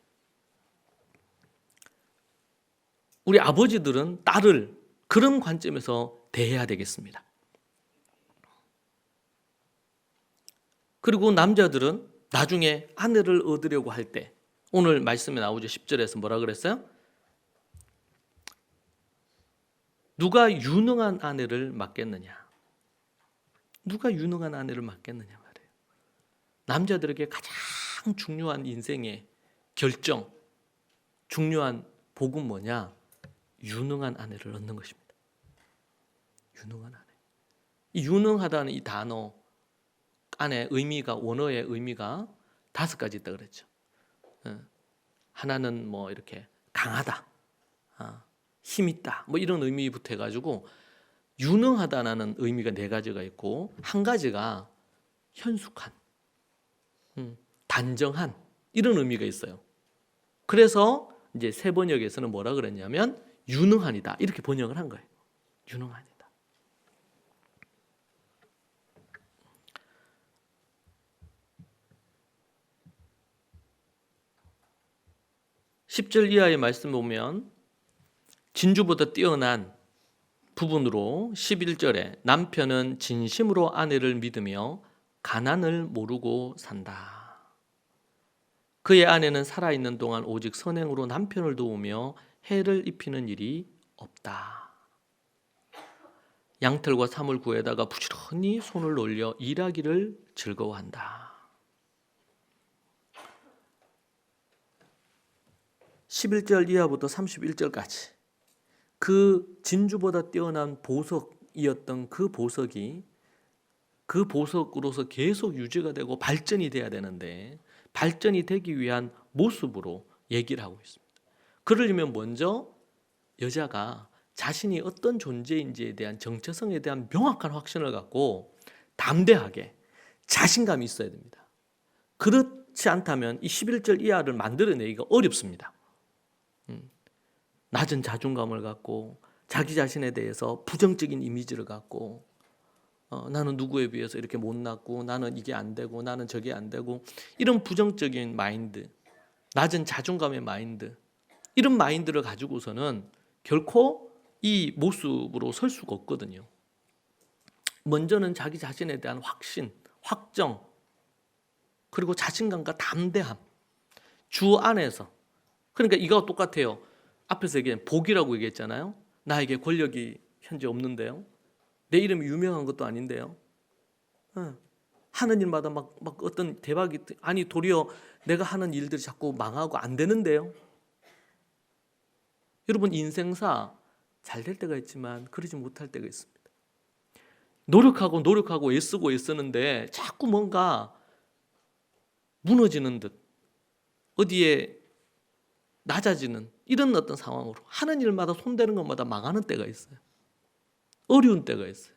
우리 아버지들은 딸을 그런 관점에서 대해야 되겠습니다. 그리고 남자들은 나중에 아내를 얻으려고 할 때, 오늘 말씀에 나오죠. 10절에서 뭐라 그랬어요? 누가 유능한 아내를 맡겠느냐? 누가 유능한 아내를 맡겠느냐 말이에요. 남자들에게 가장 중요한 인생의 결정, 중요한 복은 뭐냐? 유능한 아내를 얻는 것입니다. 유능한 아내. 이 유능하다는 이 단어 안에 의미가, 원어의 의미가 5가지 있다 그랬죠. 하나는 뭐 이렇게 강하다, 힘 있다, 뭐 이런 의미부터 해가지고 유능하다라는 의미가 4가지가 있고, 한 가지가 현숙한, 단정한 이런 의미가 있어요. 그래서 이제 새 번역에서는 뭐라 그랬냐면 유능한이다 이렇게 번역을 한 거예요. 유능한이다. 10절 이하의 말씀 보면 진주보다 뛰어난 부분으로 11절에 남편은 진심으로 아내를 믿으며 가난을 모르고 산다. 그의 아내는 살아있는 동안 오직 선행으로 남편을 도우며 해를 입히는 일이 없다. 양털과 사물 구에다가 부지런히 손을 올려 일하기를 즐거워한다. 11절 이하부터 31절까지 그 진주보다 뛰어난 보석이었던 그 보석이 그 보석으로서 계속 유지가 되고 발전이 돼야 되는데 발전이 되기 위한 모습으로 얘기를 하고 있습니다. 그러려면 먼저 여자가 자신이 어떤 존재인지에 대한 정체성에 대한 명확한 확신을 갖고 담대하게 자신감이 있어야 됩니다. 그렇지 않다면 이 11절 이하를 만들어내기가 어렵습니다. 낮은 자존감을 갖고 자기 자신에 대해서 부정적인 이미지를 갖고 나는 누구에 비해서 이렇게 못났고 나는 이게 안 되고 나는 저게 안 되고 이런 부정적인 마인드, 낮은 자존감의 마인드, 이런 마인드를 가지고서는 결코 이 모습으로 설 수가 없거든요. 먼저는 자기 자신에 대한 확신, 확정, 그리고 자신감과 담대함, 주 안에서. 그러니까 이거와 똑같아요. 앞에서 얘기한 복이라고 얘기했잖아요. 나에게 권력이 현재 없는데요. 내 이름이 유명한 것도 아닌데요. 하는 일마다 막 어떤 대박이, 아니 도리어 내가 하는 일들이 자꾸 망하고 안 되는데요. 여러분 인생사 잘 될 때가 있지만 그러지 못할 때가 있습니다. 노력하고 애쓰는데 자꾸 뭔가 무너지는 듯, 어디에 낮아지는 이런 어떤 상황으로 하는 일마다 손대는 것마다 망하는 때가 있어요. 어려운 때가 있어요.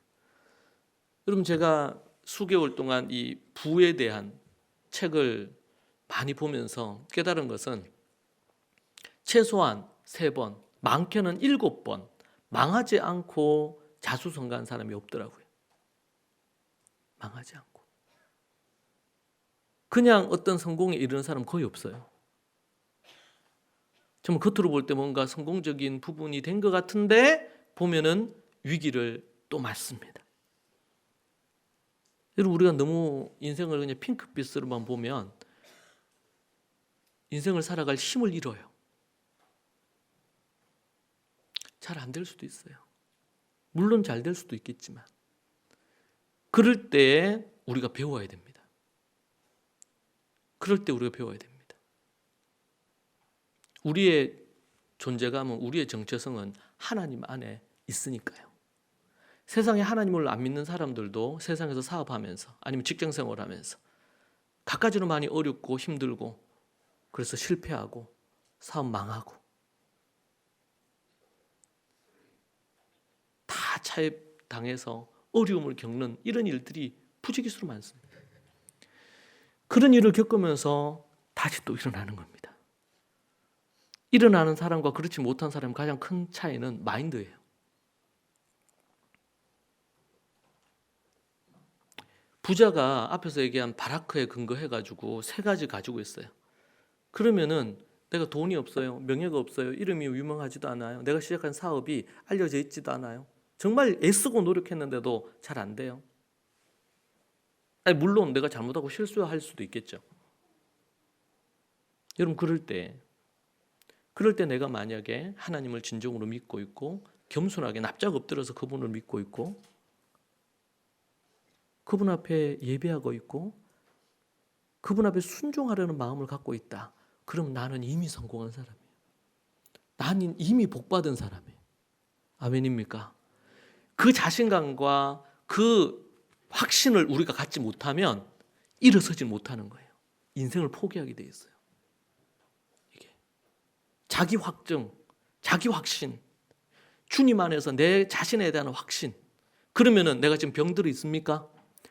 여러분 제가 수개월 동안 이 부에 대한 책을 많이 보면서 깨달은 것은 최소한 3번, 많게는 7번 망하지 않고 자수성가한 사람이 없더라고요. 망하지 않고. 그냥 어떤 성공에 이르는 사람 거의 없어요. 정말 겉으로 볼 때 뭔가 성공적인 부분이 된 것 같은데 보면은 위기를 또 맞습니다. 여러분 우리가 너무 인생을 그냥 핑크빛으로만 보면 인생을 살아갈 힘을 잃어요. 잘 안 될 수도 있어요. 물론 잘 될 수도 있겠지만 그럴 때 우리가 배워야 됩니다. 그럴 때 우리가 배워야 됩니다. 우리의 존재감은, 우리의 정체성은 하나님 안에 있으니까요. 세상에 하나님을 안 믿는 사람들도 세상에서 사업하면서 아니면 직장생활하면서 갖가지로 많이 어렵고 힘들고 그래서 실패하고 사업 망하고 다 차입당해서 어려움을 겪는 이런 일들이 부지기수로 많습니다. 그런 일을 겪으면서 다시 또 일어나는 겁니다. 일어나는 사람과 그렇지 못한 사람의 가장 큰 차이는 마인드예요. 부자가 앞에서 얘기한 바라크에 근거해가지고 3가지 가지고 있어요. 그러면은 내가 돈이 없어요. 명예가 없어요. 이름이 유명하지도 않아요. 내가 시작한 사업이 알려져 있지도 않아요. 정말 애쓰고 노력했는데도 잘 안 돼요. 아니, 물론 내가 잘못하고 실수할 수도 있겠죠. 여러분 그럴 때 내가 만약에 하나님을 진정으로 믿고 있고 겸손하게 납작 엎드려서 그분을 믿고 있고 그분 앞에 예배하고 있고 그분 앞에 순종하려는 마음을 갖고 있다. 그럼 나는 이미 성공한 사람이에요. 나는 이미 복받은 사람이에요. 아멘입니까? 그 자신감과 그 확신을 우리가 갖지 못하면 일어서지 못하는 거예요. 인생을 포기하게 돼 있어요. 이게 자기 확정, 자기 확신, 주님 안에서 내 자신에 대한 확신. 그러면은 내가 지금 병들어 있습니까?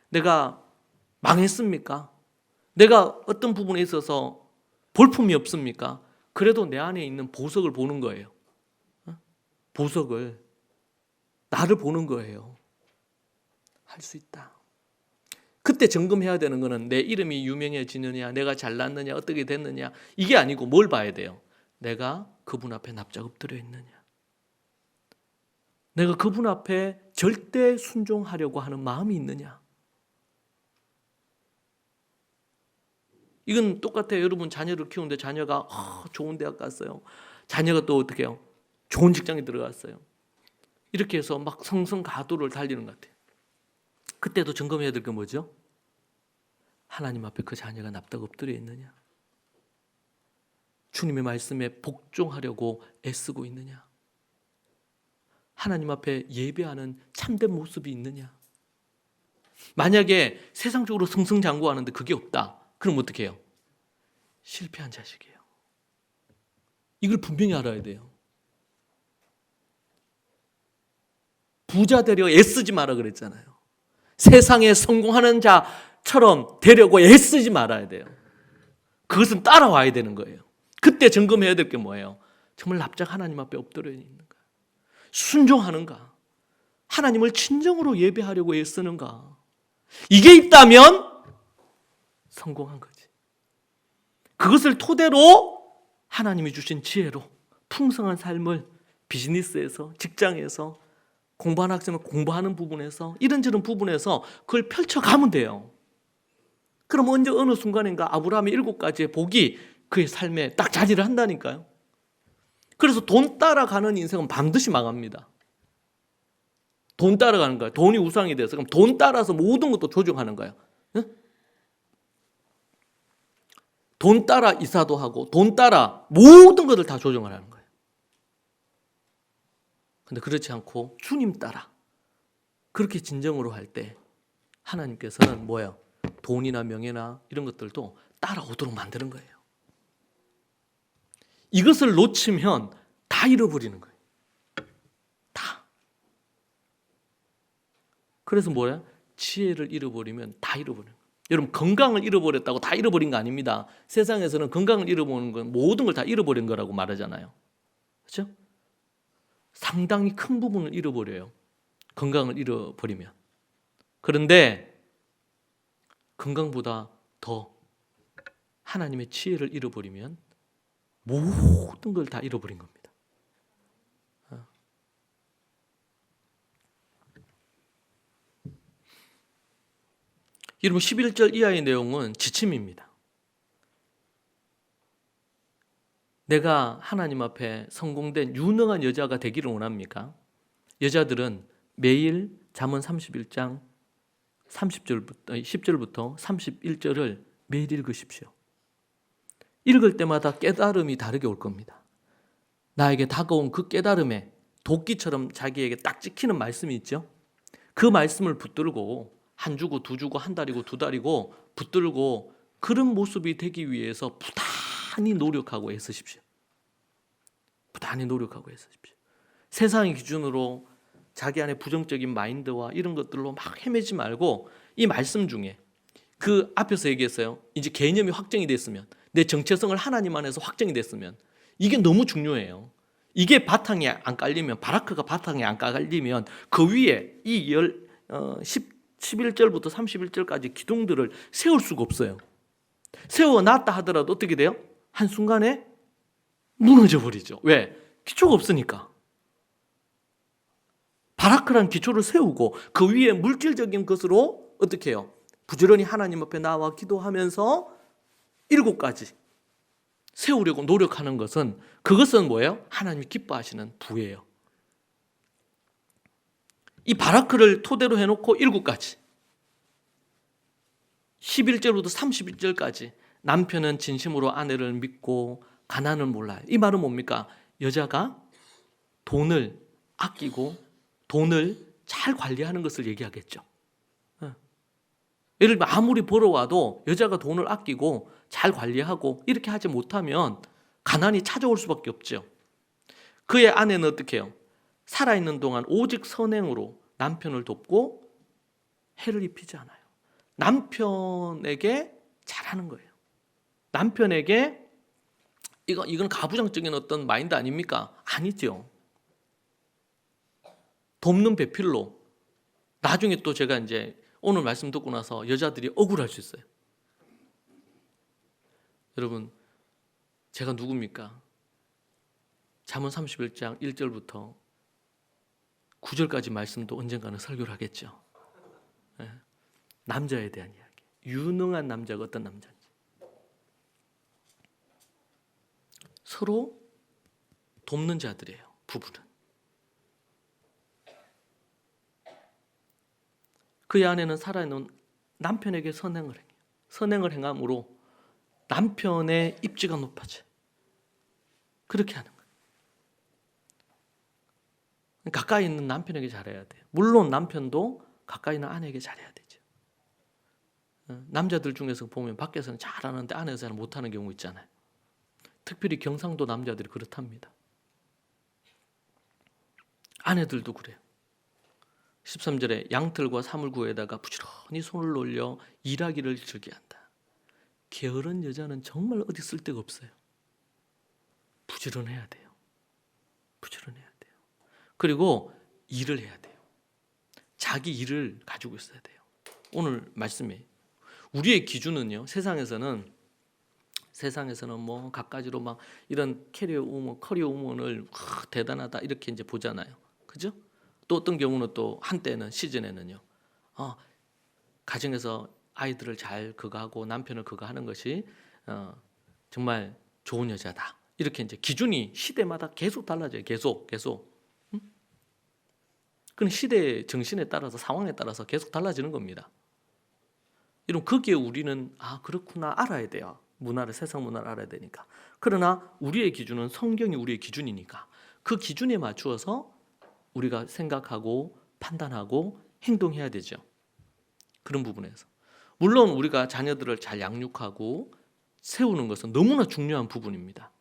내가 망했습니까? 내가 어떤 부분에 있어서 볼품이 없습니까? 그래도 내 안에 있는 보석을 보는 거예요. 보석을, 나를 보는 거예요. 할 수 있다. 그때 점검해야 되는 거는 내 이름이 유명해지느냐, 내가 잘났느냐, 어떻게 됐느냐, 이게 아니고 뭘 봐야 돼요? 내가 그분 앞에 납작 엎드려 있느냐, 내가 그분 앞에 절대 순종하려고 하는 마음이 있느냐. 이건 똑같아요. 여러분 자녀를 키우는데 자녀가 좋은 대학 갔어요. 자녀가 또 어떻게 해요? 좋은 직장에 들어갔어요. 이렇게 해서 막 성성가도를 달리는 것 같아요. 그때도 점검해야 될 게 뭐죠? 하나님 앞에 그 자녀가 납작 엎드려 있느냐, 주님의 말씀에 복종하려고 애쓰고 있느냐, 하나님 앞에 예배하는 참된 모습이 있느냐. 만약에 세상적으로 승승장구하는데 그게 없다, 그럼 어떻게 해요? 실패한 자식이에요. 이걸 분명히 알아야 돼요. 부자 되려 애쓰지 마라 그랬잖아요. 세상에 성공하는 자처럼 되려고 애쓰지 말아야 돼요. 그것은 따라와야 되는 거예요. 그때 점검해야 될 게 뭐예요? 정말 납작 하나님 앞에 엎드려 있는가? 순종하는가? 하나님을 진정으로 예배하려고 애쓰는가? 이게 있다면 성공한 거지. 그것을 토대로 하나님이 주신 지혜로 풍성한 삶을 비즈니스에서, 직장에서, 공부하는 학생은 공부하는 부분에서, 이런저런 부분에서 그걸 펼쳐가면 돼요. 그럼 언제 어느 순간인가 아브라함의 7가지의 복이 그의 삶에 딱 자리를 한다니까요. 그래서 돈 따라가는 인생은 반드시 망합니다. 돈 따라가는 거예요. 돈이 우상이 돼서 그럼 돈 따라서 모든 것도 조종하는 거예요. 돈 따라 이사도 하고 돈 따라 모든 것을 다 조정을 하는 거예요. 근데 그렇지 않고 주님 따라 그렇게 진정으로 할 때 하나님께서는 뭐예요? 돈이나 명예나 이런 것들도 따라오도록 만드는 거예요. 이것을 놓치면 다 잃어버리는 거예요. 다. 그래서 뭐야? 지혜를 잃어버리면 다 잃어버리는 거예요. 여러분 건강을 잃어버렸다고 다 잃어버린 거 아닙니다. 세상에서는 건강을 잃어버리는 건 모든 걸 다 잃어버린 거라고 말하잖아요. 그렇죠? 상당히 큰 부분을 잃어버려요. 건강을 잃어버리면. 그런데 건강보다 더 하나님의 지혜를 잃어버리면 모든 걸 다 잃어버린 겁니다. 여러분 11절 이하의 내용은 지침입니다. 내가 하나님 앞에 성공된 유능한 여자가 되기를 원합니까? 여자들은 매일 잠언 31장 10절부터 31절을 매일 읽으십시오. 읽을 때마다 깨달음이 다르게 올 겁니다. 나에게 다가온 그 깨달음에 도끼처럼 자기에게 딱 찍히는 말씀이 있죠. 그 말씀을 붙들고 한 주고 두 주고 한 달이고 두 달이고 붙들고 그런 모습이 되기 위해서 부단히 노력하고 애쓰십시오. 부단히 노력하고 애쓰십시오. 세상의 기준으로 자기 안에 부정적인 마인드와 이런 것들로 막 헤매지 말고 이 말씀 중에 그 앞에서 얘기했어요. 이제 개념이 확정이 됐으면, 내 정체성을 하나님 안에서 확정이 됐으면, 이게 너무 중요해요. 이게 바탕에 안 깔리면, 바라크가 바탕에 안 깔리면 그 위에 이 11절부터 31절까지 기둥들을 세울 수가 없어요. 세워놨다 하더라도 어떻게 돼요? 한순간에 무너져 버리죠. 왜? 기초가 없으니까. 바라크란 기초를 세우고 그 위에 물질적인 것으로 어떻게 해요? 부지런히 하나님 앞에 나와 기도하면서 7가지 세우려고 노력하는 것은, 그것은 뭐예요? 하나님이 기뻐하시는 부예요. 이 바라크를 토대로 해놓고 7가지 11절부터 31절까지 남편은 진심으로 아내를 믿고 가난을 몰라요. 이 말은 뭡니까? 여자가 돈을 아끼고 돈을 잘 관리하는 것을 얘기하겠죠. 예를 들면 아무리 벌어와도 여자가 돈을 아끼고 잘 관리하고 이렇게 하지 못하면 가난이 찾아올 수밖에 없죠. 그의 아내는 어떻게 해요? 살아있는 동안 오직 선행으로 남편을 돕고 해를 입히지 않아요. 남편에게 잘하는 거예요. 남편에게 이건 가부장적인 어떤 마인드 아닙니까? 아니죠. 돕는 배필로 나중에 또 제가 이제 오늘 말씀 듣고 나서 여자들이 억울할 수 있어요. 여러분, 제가 누굽니까? 잠언 31장 1절부터 9절까지 말씀도 언젠가는 설교를 하겠죠. 남자에 대한 이야기. 유능한 남자가 어떤 남자인지. 서로 돕는 자들이에요. 부부는. 그의 아내는 살아있는 남편에게 선행을 해요. 선행을 행함으로 남편의 입지가 높아져요. 그렇게 하는 거예요. 가까이 있는 남편에게 잘해야 돼요. 물론 남편도 가까이 있는 아내에게 잘해야 되죠. 남자들 중에서 보면 밖에서는 잘하는데 안에서는 못하는 경우 있잖아요. 특별히 경상도 남자들이 그렇답니다. 아내들도 그래요. 13절에 양털과 사물구에다가 부지런히 손을 올려 일하기를 즐겨한다. 게으른 여자는 정말 어디 쓸 데가 없어요. 부지런해야 돼요. 부지런해야 돼요. 그리고 일을 해야 돼요. 자기 일을 가지고 있어야 돼요. 오늘 말씀에 우리의 기준은요. 세상에서는 뭐 갖가지로 막 이런 캐리어 우먼, 커리어 우먼을 대단하다 이렇게 이제 보잖아요. 그죠? 또 어떤 경우는 또 한때는 시즌에는요. 가정에서 아이들을 잘 그거 하고 남편을 그거 하는 것이 정말 좋은 여자다. 이렇게 이제 기준이 시대마다 계속 달라져요. 계속. 그건 시대의 정신에 따라서 상황에 따라서 계속 달라지는 겁니다. 이런 거기에 우리는 그렇구나 알아야 돼요. 세상 문화를 알아야 되니까. 그러나 우리의 기준은 성경이 우리의 기준이니까 그 기준에 맞추어서 우리가 생각하고 판단하고 행동해야 되죠. 그런 부분에서. 물론 우리가 자녀들을 잘 양육하고 세우는 것은 너무나 중요한 부분입니다.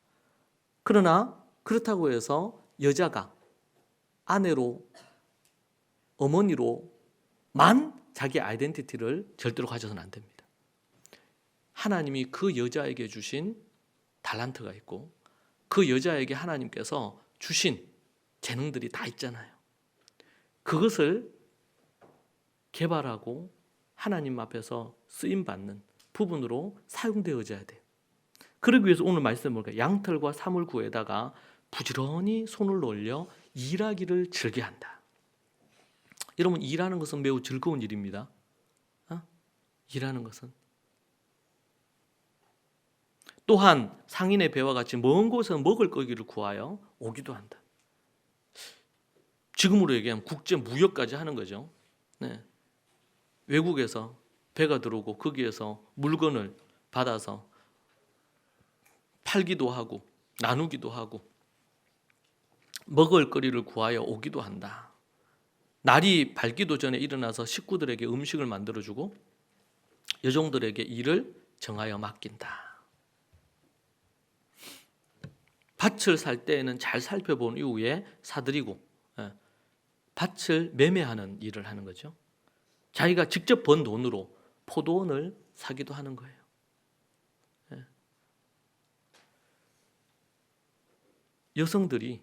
그러나 그렇다고 해서 여자가 아내로 어머니로만 자기 아이덴티티를 절대로 가져서는 안 됩니다. 하나님이 그 여자에게 주신 달란트가 있고 그 여자에게 하나님께서 주신 재능들이 다 있잖아요. 그것을 개발하고 하나님 앞에서 쓰임받는 부분으로 사용되어져야 돼요. 그러기 위해서 오늘 말씀은 뭘까요? 양털과 사물구에다가 부지런히 손을 올려 일하기를 즐겨한다. 여러분, 일하는 것은 매우 즐거운 일입니다. 일하는 것은. 또한 상인의 배와 같이 먼 곳에서 먹을 거기를 구하여 오기도 한다. 지금으로 얘기하면 국제 무역까지 하는 거죠. 네. 외국에서 배가 들어오고 거기에서 물건을 받아서 팔기도 하고 나누기도 하고 먹을 거리를 구하여 오기도 한다. 날이 밝기도 전에 일어나서 식구들에게 음식을 만들어주고 여종들에게 일을 정하여 맡긴다. 밭을 살 때에는 잘 살펴본 이후에 사들이고 밭을 매매하는 일을 하는 거죠. 자기가 직접 번 돈으로 포도원을 사기도 하는 거예요. 여성들이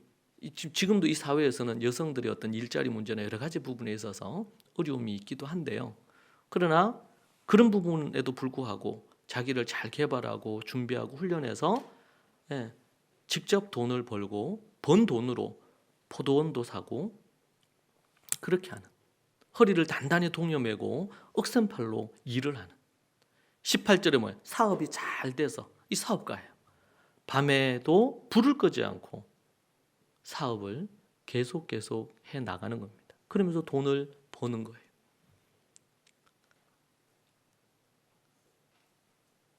지금도 이 사회에서는 여성들의 어떤 일자리 문제나 여러 가지 부분에 있어서 어려움이 있기도 한데요. 그러나 그런 부분에도 불구하고 자기를 잘 개발하고 준비하고 훈련해서 직접 돈을 벌고 번 돈으로 포도원도 사고 그렇게 하는, 허리를 단단히 동여매고 억센팔로 일을 하는. 18절에 뭐예요? 사업이 잘 돼서 이 사업가예요. 밤에도 불을 끄지 않고 사업을 계속 해 나가는 겁니다. 그러면서 돈을 버는 거예요.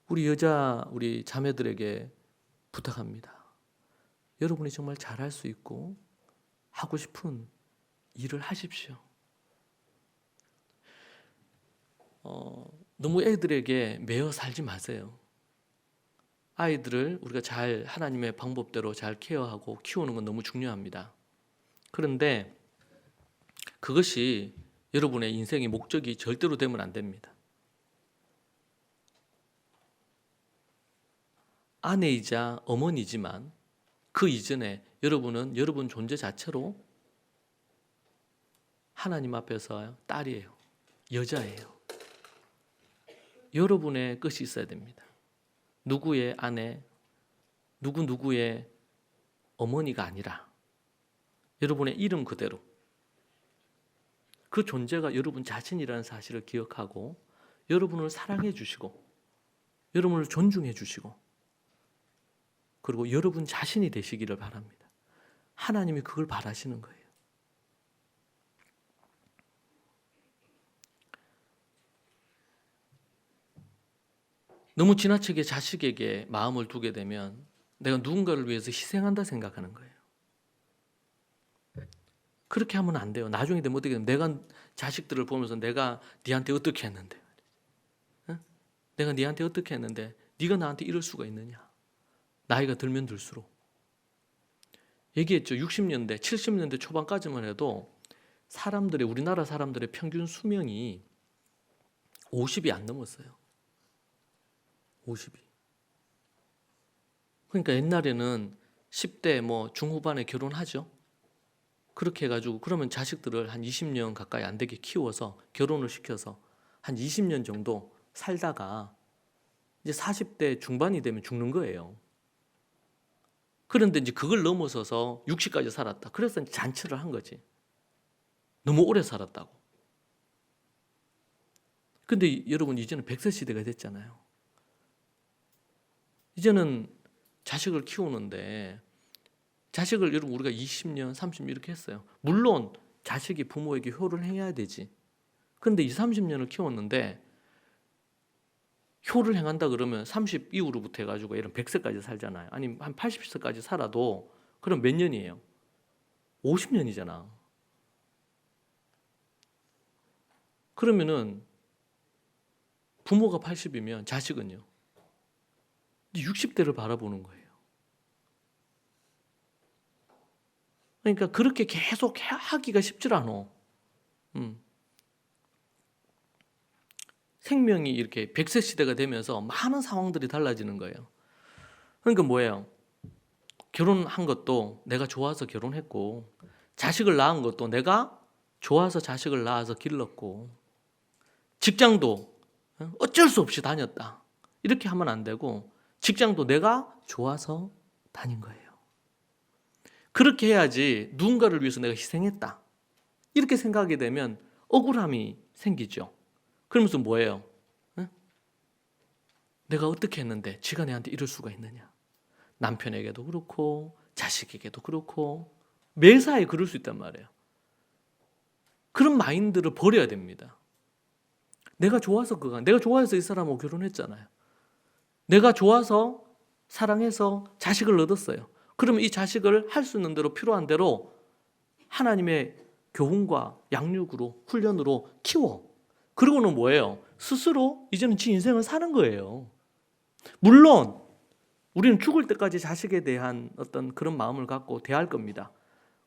우리 자매들에게 부탁합니다. 여러분이 정말 잘할 수 있고 하고 싶은 일을 하십시오. 너무 애들에게 매여 살지 마세요. 아이들을 우리가 잘 하나님의 방법대로 잘 케어하고 키우는 건 너무 중요합니다. 그런데 그것이 여러분의 인생의 목적이 절대로 되면 안 됩니다. 아내이자 어머니지만 그 이전에 여러분은 여러분 존재 자체로 하나님 앞에서 딸이에요. 여자예요. 여러분의 것이 있어야 됩니다. 누구의 아내, 누구의 어머니가 아니라 여러분의 이름 그대로 그 존재가 여러분 자신이라는 사실을 기억하고 여러분을 사랑해 주시고 여러분을 존중해 주시고 그리고 여러분 자신이 되시기를 바랍니다. 하나님이 그걸 바라시는 거예요. 너무 지나치게 자식에게 마음을 두게 되면 내가 누군가를 위해서 희생한다 생각하는 거예요. 그렇게 하면 안 돼요. 나중에 되면 어떻게 되면 내가 자식들을 보면서 내가 네한테 어떻게 했는데 내가 네한테 어떻게 했는데 네가 나한테 이럴 수가 있느냐. 나이가 들면 들수록 얘기했죠. 60년대, 70년대 초반까지만 해도 우리나라 사람들의 평균 수명이 50이 안 넘었어요. 50이. 그러니까 옛날에는 10대 중후반에 결혼하죠. 그렇게 해가지고 그러면 자식들을 한 20년 가까이 안 되게 키워서 결혼을 시켜서 한 20년 정도 살다가 이제 40대 중반이 되면 죽는 거예요. 그런데 이제 그걸 넘어서서 60까지 살았다. 그래서 이제 잔치를 한 거지. 너무 오래 살았다고. 근데 여러분 이제는 100세 시대가 됐잖아요. 이제는 자식을 키우는데 자식을 여러분 우리가 20년, 30년 이렇게 했어요. 물론 자식이 부모에게 효를 행해야 되지. 그런데 20, 30년을 키웠는데 효를 행한다 그러면 30 이후로부터 해가지고 이런 100세까지 살잖아요. 아니면 한 80세까지 살아도 그럼 몇 년이에요? 50년이잖아. 그러면은 부모가 80이면 자식은요? 60대를 바라보는 거예요. 그러니까 그렇게 계속 하기가 쉽질 않아. 생명이 이렇게 100세 시대가 되면서 많은 상황들이 달라지는 거예요. 그러니까 뭐예요? 결혼한 것도 내가 좋아서 결혼했고 자식을 낳은 것도 내가 좋아서 자식을 낳아서 길렀고 직장도 어쩔 수 없이 다녔다. 이렇게 하면 안 되고 직장도 내가 좋아서 다닌 거예요. 그렇게 해야지 누군가를 위해서 내가 희생했다. 이렇게 생각하게 되면 억울함이 생기죠. 그러면서 뭐예요? 내가 어떻게 했는데 지가 내한테 이럴 수가 있느냐. 남편에게도 그렇고 자식에게도 그렇고 매사에 그럴 수 있단 말이에요. 그런 마인드를 버려야 됩니다. 내가 좋아서 이 사람하고 결혼했잖아요. 내가 좋아서 사랑해서 자식을 얻었어요. 그러면 이 자식을 할 수 있는 대로 필요한 대로 하나님의 교훈과 양육으로 훈련으로 키워. 그리고는 뭐예요? 스스로 이제는 지 인생을 사는 거예요. 물론 우리는 죽을 때까지 자식에 대한 어떤 그런 마음을 갖고 대할 겁니다.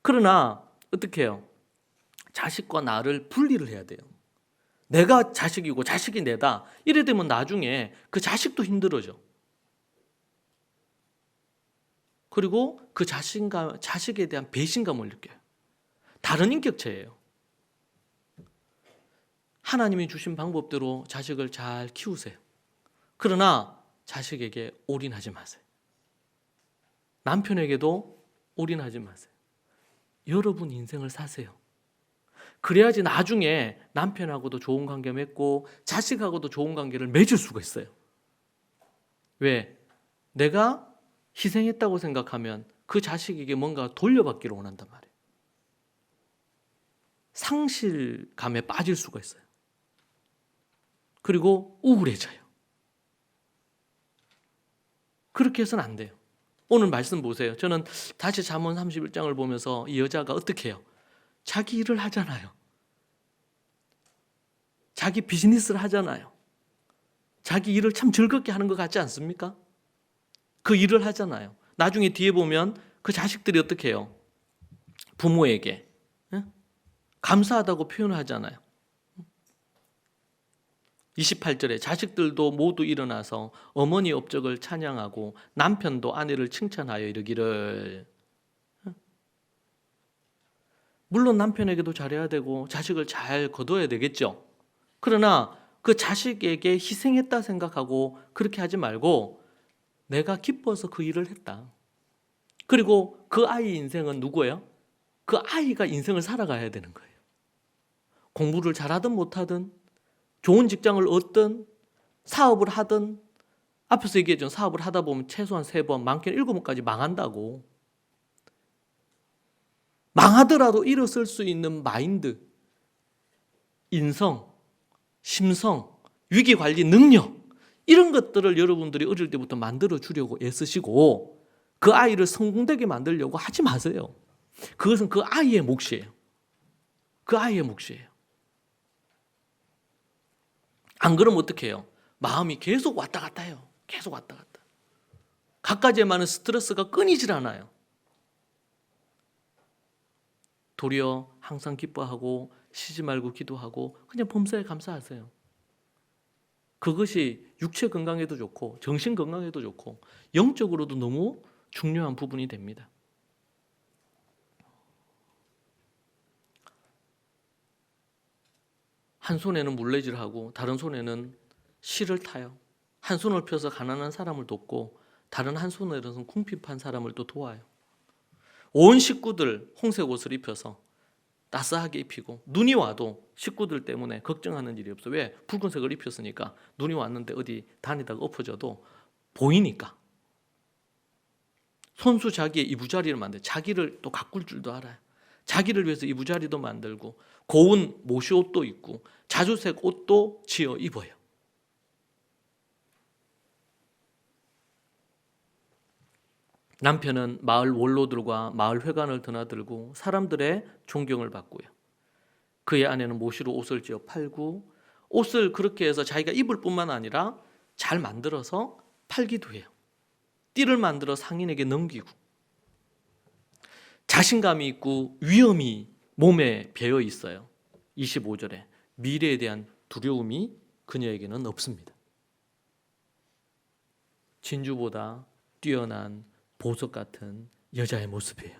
그러나 어떻게 해요? 자식과 나를 분리를 해야 돼요. 내가 자식이고 자식이 내다. 이래 되면 나중에 그 자식도 힘들어져. 그리고 그 자식에 대한 배신감을 느껴요. 다른 인격체예요. 하나님이 주신 방법대로 자식을 잘 키우세요. 그러나 자식에게 올인하지 마세요. 남편에게도 올인하지 마세요. 여러분 인생을 사세요. 그래야지 나중에 남편하고도 좋은 관계 맺고 자식하고도 좋은 관계를 맺을 수가 있어요. 왜? 내가 희생했다고 생각하면 그 자식에게 뭔가 돌려받기를 원한단 말이에요. 상실감에 빠질 수가 있어요. 그리고 우울해져요. 그렇게 해서는 안 돼요. 오늘 말씀 보세요. 저는 다시 잠언 31장을 보면서 이 여자가 어떻게 해요? 자기 일을 하잖아요. 자기 비즈니스를 하잖아요. 자기 일을 참 즐겁게 하는 것 같지 않습니까? 그 일을 하잖아요. 나중에 뒤에 보면 그 자식들이 어떻게 해요? 부모에게 감사하다고 표현을 하잖아요. 28절에 자식들도 모두 일어나서 어머니 업적을 찬양하고 남편도 아내를 칭찬하여 이르기를. 물론 남편에게도 잘해야 되고 자식을 잘 거둬야 되겠죠. 그러나 그 자식에게 희생했다 생각하고 그렇게 하지 말고 내가 기뻐서 그 일을 했다. 그리고 그 아이 인생은 누구예요? 그 아이가 인생을 살아가야 되는 거예요. 공부를 잘하든 못하든 좋은 직장을 얻든 사업을 하든, 앞에서 얘기했죠. 사업을 하다 보면 최소한 3번, 많게는 7번까지 망한다고. 망하더라도 일어설 수 있는 마인드, 인성, 심성, 위기관리 능력, 이런 것들을 여러분들이 어릴 때부터 만들어 주려고 애쓰시고 그 아이를 성공되게 만들려고 하지 마세요. 그것은 그 아이의 몫이에요. 그 아이의 몫이에요. 안 그러면 어떻게 해요? 마음이 계속 왔다 갔다 해요. 계속 왔다 갔다. 갖가지에 많은 스트레스가 끊이질 않아요. 도리어 항상 기뻐하고 쉬지 말고 기도하고 그냥 범사에 감사하세요. 그것이 육체 건강에도 좋고 정신 건강에도 좋고 영적으로도 너무 중요한 부분이 됩니다. 한 손에는 물레질하고 다른 손에는 실을 타요. 한 손을 펴서 가난한 사람을 돕고 다른 한 손으로는 궁핍한 사람을 또 도와요. 온 식구들 홍색 옷을 입혀서 따스하게 입히고 눈이 와도 식구들 때문에 걱정하는 일이 없어. 왜? 붉은색을 입혔으니까 눈이 왔는데 어디 다니다가 엎어져도 보이니까. 손수 자기의 이부자리를 만들어 자기를 또 가꿀 줄도 알아요. 자기를 위해서 이부자리도 만들고 고운 모시옷도 입고 자주색 옷도 지어 입어요. 남편은 마을 원로들과 마을 회관을 드나들고 사람들의 존경을 받고요. 그의 아내는 모시로 옷을 지어 팔고 옷을 그렇게 해서 자기가 입을 뿐만 아니라 잘 만들어서 팔기도 해요. 띠를 만들어 상인에게 넘기고 자신감이 있고 위험이 몸에 배어 있어요. 25절에 미래에 대한 두려움이 그녀에게는 없습니다. 진주보다 뛰어난 보석 같은 여자의 모습이에요.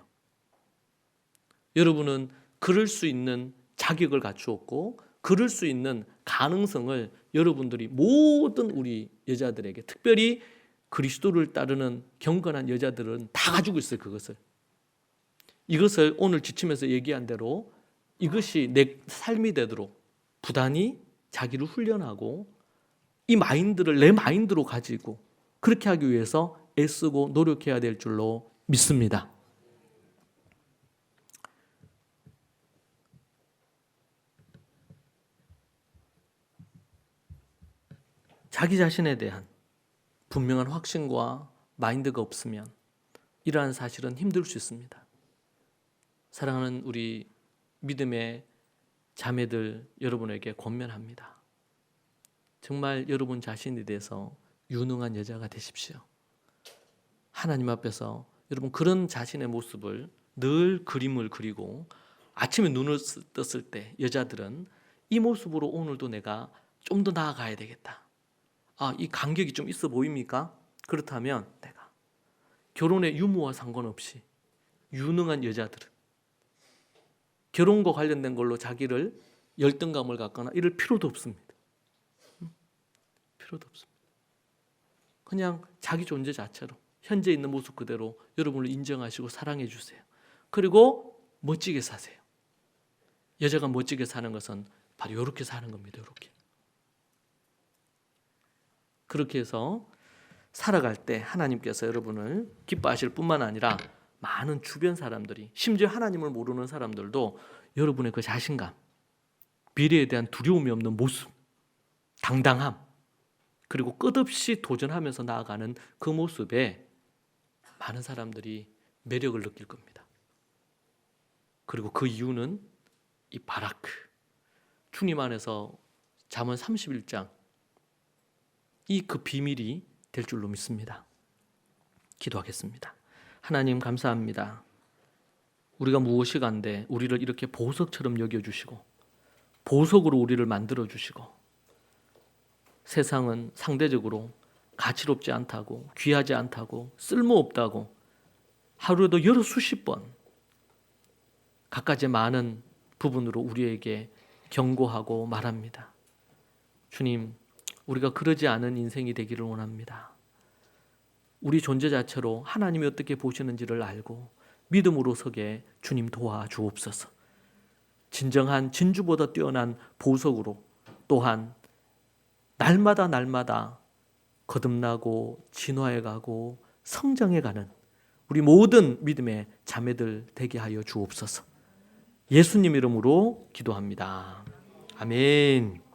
여러분은 그럴 수 있는 자격을 갖추었고 그럴 수 있는 가능성을 여러분들이 모든 우리 여자들에게 특별히 그리스도를 따르는 경건한 여자들은 다 가지고 있어요. 이것을 오늘 지침에서 얘기한 대로 이것이 내 삶이 되도록 부단히 자기를 훈련하고 이 마인드를 내 마인드로 가지고 그렇게 하기 위해서 애쓰고 노력해야 될 줄로 믿습니다. 자기 자신에 대한 분명한 확신과 마인드가 없으면 이러한 사실은 힘들 수 있습니다. 사랑하는 우리 믿음의 자매들 여러분에게 권면합니다. 정말 여러분 자신에 대해서 유능한 여자가 되십시오. 하나님 앞에서 여러분 그런 자신의 모습을 늘 그림을 그리고 아침에 눈을 떴을 때 여자들은 이 모습으로 오늘도 내가 좀 더 나아가야 되겠다. 이 간격이 좀 있어 보입니까? 그렇다면 내가 결혼의 유무와 상관없이 유능한 여자들은 결혼과 관련된 걸로 자기를 열등감을 갖거나 이럴 필요도 없습니다. 필요도 없습니다. 그냥 자기 존재 자체로 현재 있는 모습 그대로 여러분을 인정하시고 사랑해 주세요. 그리고 멋지게 사세요. 여자가 멋지게 사는 것은 바로 이렇게 사는 겁니다. 이렇게. 그렇게 해서 살아갈 때 하나님께서 여러분을 기뻐하실 뿐만 아니라 많은 주변 사람들이 심지어 하나님을 모르는 사람들도 여러분의 그 자신감, 미래에 대한 두려움이 없는 모습, 당당함, 그리고 끝없이 도전하면서 나아가는 그 모습에 많은 사람들이 매력을 느낄 겁니다. 그리고 그 이유는 이 바라크, 주님 안에서 잠언 31장 이 그 비밀이 될 줄로 믿습니다. 기도하겠습니다. 하나님 감사합니다. 우리가 무엇이 간데 우리를 이렇게 보석처럼 여겨주시고 보석으로 우리를 만들어주시고 세상은 상대적으로 가치롭지 않다고 귀하지 않다고 쓸모없다고 하루에도 여러 수십 번 갖가지 많은 부분으로 우리에게 경고하고 말합니다. 주님, 우리가 그러지 않은 인생이 되기를 원합니다. 우리 존재 자체로 하나님이 어떻게 보시는지를 알고 믿음으로 서게 주님 도와주옵소서. 진정한 진주보다 뛰어난 보석으로 또한 날마다 거듭나고 진화해가고 성장해가는 우리 모든 믿음의 자매들 되게 하여 주옵소서. 예수님 이름으로 기도합니다. 아멘.